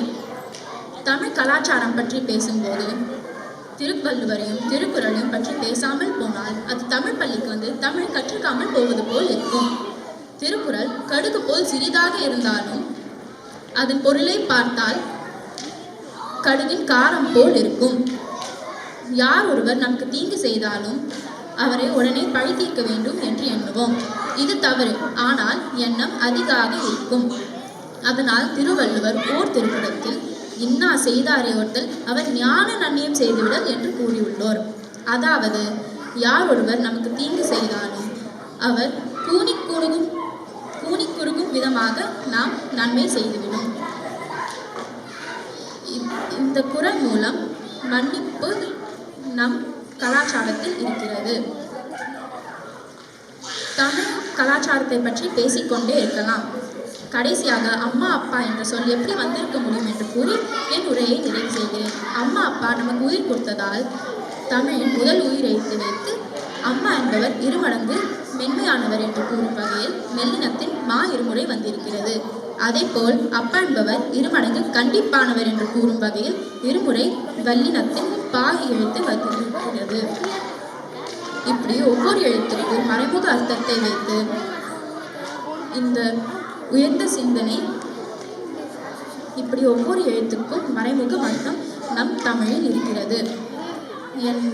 தமிழ் கலாச்சாரம் பற்றி பேசும்போது திருவள்ளுவரையும் திருக்குறளையும் பற்றி பேசாமல் போனால் அது தமிழ் பள்ளிக்கு வந்து தமிழ் கற்றுக்காமல் போவது போல் இருக்கும். திருக்குறள் கடுகு போல் சிறிதாக இருந்தாலும் அதன் பொருளை பார்த்தால் கடுகின் காரம் போல் இருக்கும். யார் ஒருவர் நமக்கு தீங்கு செய்தாலும் அவரை உடனே பழி தீர்க்க வேண்டும் என்று எண்ணுவோம். இது தவறு, ஆனால் எண்ணம் அதிகாக இருக்கும். அதனால் திருவள்ளுவர் ஓர் திருக்குறளில் இன்னா செய்தாரே ஒருத்தல் அவர் ஞான நன்னியம் செய்துவிடல் என்று கூறியுள்ளோர். அதாவது யார் ஒருவர் நமக்கு தீங்கு செய்தாலும் அவர் கூனி குறுகும் விதமாக நாம் நன்மை செய்துவிடும். இந்த குறள் மூலம் மன்னிப்பு நம் கலாச்சாரத்தில் இருக்கிறது. தமிழ் கலாச்சாரத்தை பற்றி பேசிக்கொண்டே இருக்கலாம். கடைசியாக அம்மா அப்பா என்ற சொல் எப்படி வந்திருக்க முடியும் என்று கூறி என் உரையை நிறைவு செய்கிறேன். அம்மா அப்பா நமக்கு உயிர் கொடுத்ததால் தமிழின் முதல் உயிரை வைத்து அம்மா என்பவர் இருமடங்கு மென்மையானவர் என்று கூறும் வகையில் மெல்லினத்தின் மா இருமுறை வந்திருக்கிறது. அதேபோல் அப்பா என்பவர் இருமடங்கு கண்டிப்பானவர் என்று கூறும் வகையில் இருமுறை வல்லினத்தின் பா எழுத்து வந்திருக்கிறது. இப்படி ஒவ்வொரு எழுத்திற்கும் மறைமுக அர்த்தத்தை வைத்து இந்த உயர்ந்த சிந்தனை, இப்படி ஒவ்வொரு எழுத்துக்கும் மறைமுக அர்த்தம் நம் தமிழில் இருக்கிறது. என்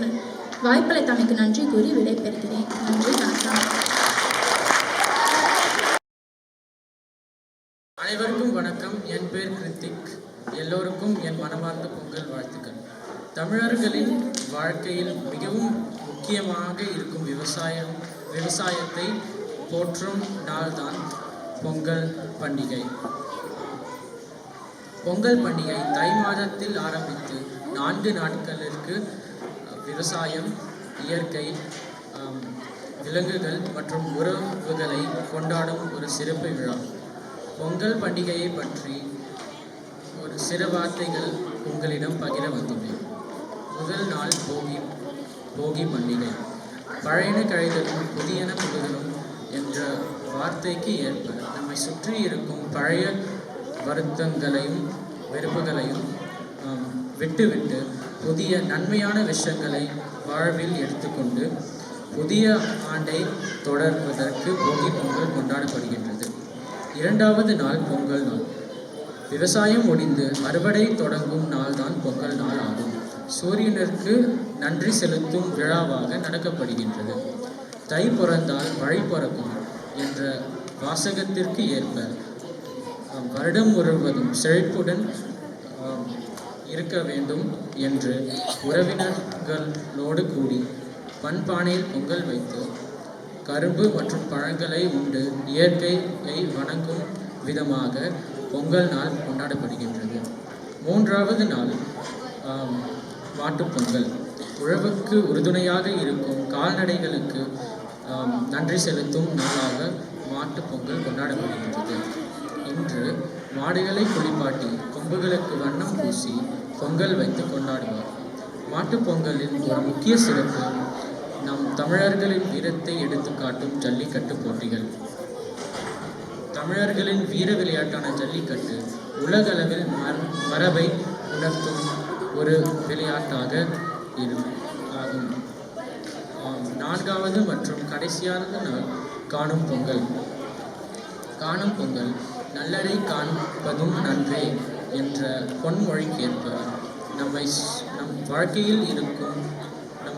வாய்ப்பளித்தமைக்கு நன்றி கூறி விடைபெறுகிறேன். நன்றி, வணக்கம். அனைவருக்கும் வணக்கம். என் பேர் கிருத்திக். எல்லோருக்கும் என் மனமார்ந்த பொங்கல் வாழ்த்துக்கள். தமிழர்களின் வாழ்க்கையில் மிகவும் முக்கியமாக இருக்கும் விவசாயத்தை போற்றும் நாள்தான் பொங்கல் பண்டிகை. பொங்கல் பண்டிகை தை மாதத்தில் ஆரம்பித்து 4 நாட்களிற்கு விவசாயம், இயற்கை, விலங்குகள் மற்றும் உறவுகளை கொண்டாடும் ஒரு சிறப்பு விழா. பொங்கல் பண்டிகையை பற்றி ஒரு சில வார்த்தைகள் உங்களிடம் பகிர வந்துள்ளேன். முதல் நாள் போகி பண்டிகை. பழையன கழிதலும் புதியன புகுதலும் என்ற வார்த்தைக்கு ஏற்ப நம்மை சுற்றி இருக்கும் பழைய வருத்தங்களையும் வெறுப்புகளையும் விட்டுவிட்டு புதிய நன்மையான விஷயங்களை வாழ்வில் எடுத்துக்கொண்டு புதிய ஆண்டை தொடர்வதற்கு போகி பொங்கல் கொண்டாடப்படுகின்றது. 2வது நாள் பொங்கல் நாள். விவசாயம் முடிந்து அறுவடை தொடங்கும் நாள்தான் பொங்கல் நாள் ஆகும். சூரியனிற்கு நன்றி செலுத்தும் விழாவாக நடக்கப்படுகின்றது. தை பிறந்தால் வழி பிறக்கும் என்ற வாசகத்திற்கு ஏற்ப வருடம் முழுவதும் செழிப்புடன் இருக்க வேண்டும் என்று உறவினர்களோடு கூடி மண்பானையில் பொங்கல் வைத்து கரும்பு மற்றும் பழங்களை உண்டு இயற்கையை வணங்கும் விதமாக பொங்கல் நாள் கொண்டாடப்படுகின்றது. 3வது நாள் மாட்டுப்பொங்கல். உழவுக்கு உறுதுணையாக இருக்கும் கால்நடைகளுக்கு நன்றி செலுத்தும் நாளாக மாட்டுப்பொங்கல் கொண்டாடப்படுகின்றது. இன்று மாடுகளை குளிப்பாட்டி கொம்புகளுக்கு வண்ணம் பூசி பொங்கல் வைத்து கொண்டாடுவார். மாட்டுப்பொங்கலின் ஒரு முக்கிய சிறப்பு நம் தமிழர்களின் வீரத்தை எடுத்துக்காட்டும் ஜல்லிக்கட்டு போட்டிகள். தமிழர்களின் வீர விளையாட்டான ஜல்லிக்கட்டு உலகளவில் மரபை உணர்த்தும் ஒரு விளையாட்டாக ஆகும். 4வது மற்றும் கடைசியான நாள் காணும் பொங்கல். காணும் பொங்கல் நல்லரை காண்பதும் நன்றே என்ற பொன்மொழிக்கேற்ப நம்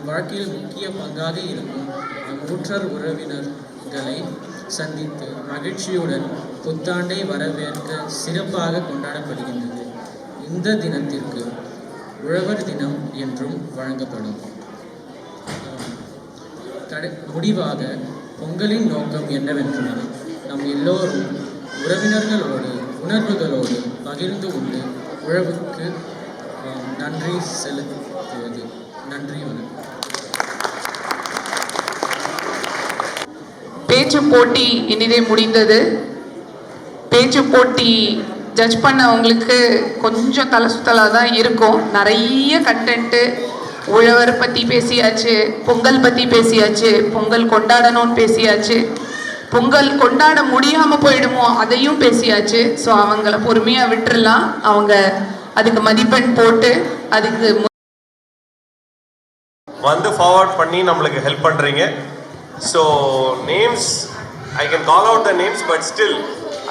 வாழ்க்கையில் முக்கிய பங்காக இருக்கும் நம் ஊற்றர் உறவினர்களை சந்தித்து மகிழ்ச்சியுடன் புத்தாண்டை வரவேற்க சிறப்பாக கொண்டாடப்படுகின்றது. இந்த தினத்திற்கு உழவர் தினம் என்றும் வழங்கப்படும். முடிவாக பொங்கலின் நோக்கம் என்னவென்றால் நம் எல்லோரும் உறவினர்களோடு உணர்வுகளோடு பகிர்ந்து கொண்டு உழவுக்கு நன்றி செலுத்துவது. நன்றி, வணக்கம். பேச்சு போட்டி இனிதே முடிந்தது. பேச்சு போட்டி ஜட்ஜ் பண்ணவங்களுக்கு கொஞ்சம் தலை சுத்தலாக தான் இருக்கும். நிறைய கண்டென்ட்டு, உழவர் பற்றி பேசியாச்சு, பொங்கல் பற்றி பேசியாச்சு, பொங்கல் கொண்டாடணும்னு பேசியாச்சு, பொங்கல் கொண்டாட முடியாமல் போயிடுமோ அதையும் பேசியாச்சு. ஸோ அவங்கள பொறுமையாக விட்டுறலாம். அவங்க அதுக்கு மதிப்பெண் போட்டு அதுக்கு வந்து ஃபார்வர்ட் பண்ணி நம்மளுக்கு ஹெல்ப் பண்ணுறீங்க. So names I can call out the names, but still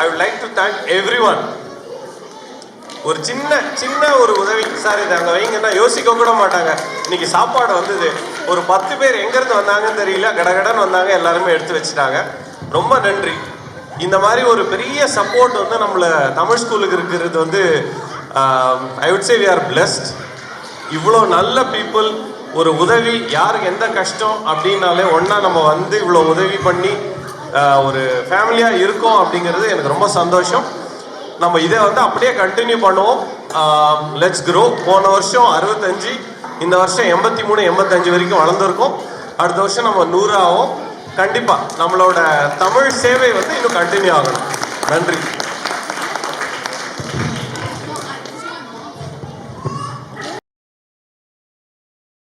I would like to thank every one. ஒரு சின்ன ஒரு உதவி சார், இது அங்கே வைங்கன்னா யோசிக்க கூட மாட்டாங்க. இன்னைக்கு சாப்பாடு வந்தது, ஒரு 10 பேர் எங்கேருந்து வந்தாங்கன்னு தெரியல, கடகடன்னு வந்தாங்க, எல்லாருமே எடுத்து வச்சுட்டாங்க. ரொம்ப நன்றி. இந்த மாதிரி ஒரு பெரிய சப்போர்ட் வந்து நம்மளை தமிழ் ஸ்கூலுக்கு இருக்கிறது வந்து I would say we are blessed. இவ்வளோ நல்ல பீப்புள், ஒரு உதவி, யாருக்கு எந்த கஷ்டம் அப்படின்னாலே ஒன்றா நம்ம வந்து இவ்வளோ உதவி பண்ணி ஒரு ஃபேமிலியாக இருக்கோம் அப்படிங்கிறது எனக்கு ரொம்ப சந்தோஷம். நம்ம இதை வந்து அப்படியே கண்டினியூ பண்ணுவோம். Let's grow. போன வருஷம் 65, இந்த வருஷம் 83, 85 வரைக்கும் வளர்ந்துருக்கோம். அடுத்த வருஷம் நம்ம 100 ஆகும். கண்டிப்பா நம்மளோட தமிழ் சேவை வந்து இன்னும் கண்டினியூ ஆகணும். நன்றி.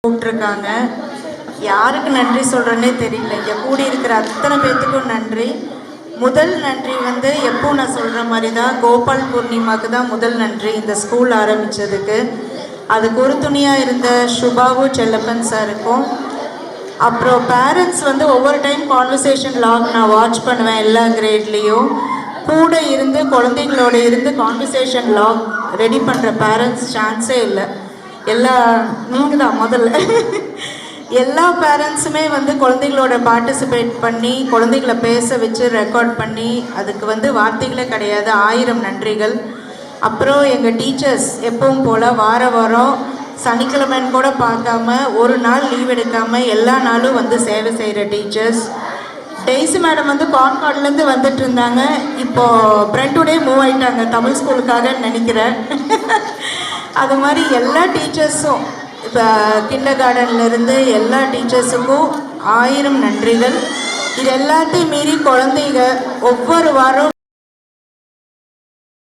கூப்பிட்ருக்காங்க. யாருக்கு நன்றி சொல்கிறேன்னே தெரியல. இங்கே கூடி இருக்கிற அத்தனை பேர்த்துக்கும் நன்றி. முதல் நன்றி வந்து எப்போ நான் சொல்கிற மாதிரி தான் கோபால் பூர்ணிமாவுக்கு தான் முதல் நன்றி இந்த ஸ்கூல் ஆரம்பித்ததுக்கு. அதுக்கு உறுதுணையாக இருந்த சுபாவு செல்லப்பன் சாருக்கும், அப்புறம் பேரண்ட்ஸ் வந்து ஒவ்வொரு டைம் கான்வர்சேஷன் லாக் நான் வாட்ச் பண்ணுவேன் எல்லா கிரேட்லேயும். கூட இருந்து குழந்தைங்களோட இருந்து கான்வர்சேஷன் லாக் ரெடி பண்ணுற பேரண்ட்ஸ் சான்ஸே இல்லை. நீங்கள் தான் முதல்ல எல்லா பேரண்ட்ஸுமே வந்து குழந்தைங்களோட பார்ட்டிசிபேட் பண்ணி குழந்தைங்கள பேச வச்சு ரெக்கார்ட் பண்ணி அதுக்கு வந்து வார்த்தைகளே கிடையாது. 1000 நன்றிகள். அப்புறம் எங்கள் டீச்சர்ஸ் எப்பவும் போல் வாரம் சனிக்கிழமைன்னு கூட பார்க்காம ஒரு நாள் லீவ் எடுக்காமல் எல்லா நாளும் வந்து சேவை செய்கிற டீச்சர்ஸ். டெய்ஸி மேடம் வந்து கான்கார்ட்லேருந்து வந்துட்டு இருந்தாங்க. இப்போது பிரெண்டுடே மூவ் ஆகிட்டாங்க தமிழ் ஸ்கூலுக்காகன்னு நினைக்கிறேன். அது மாதிரி எல்லா டீச்சர்ஸும் இப்போ கிண்டர் கார்டன்லேருந்து எல்லா டீச்சர்ஸுக்கும் 1000 நன்றிகள். இது எல்லாத்தையும் மீறி குழந்தைங்க ஒவ்வொரு வாரம்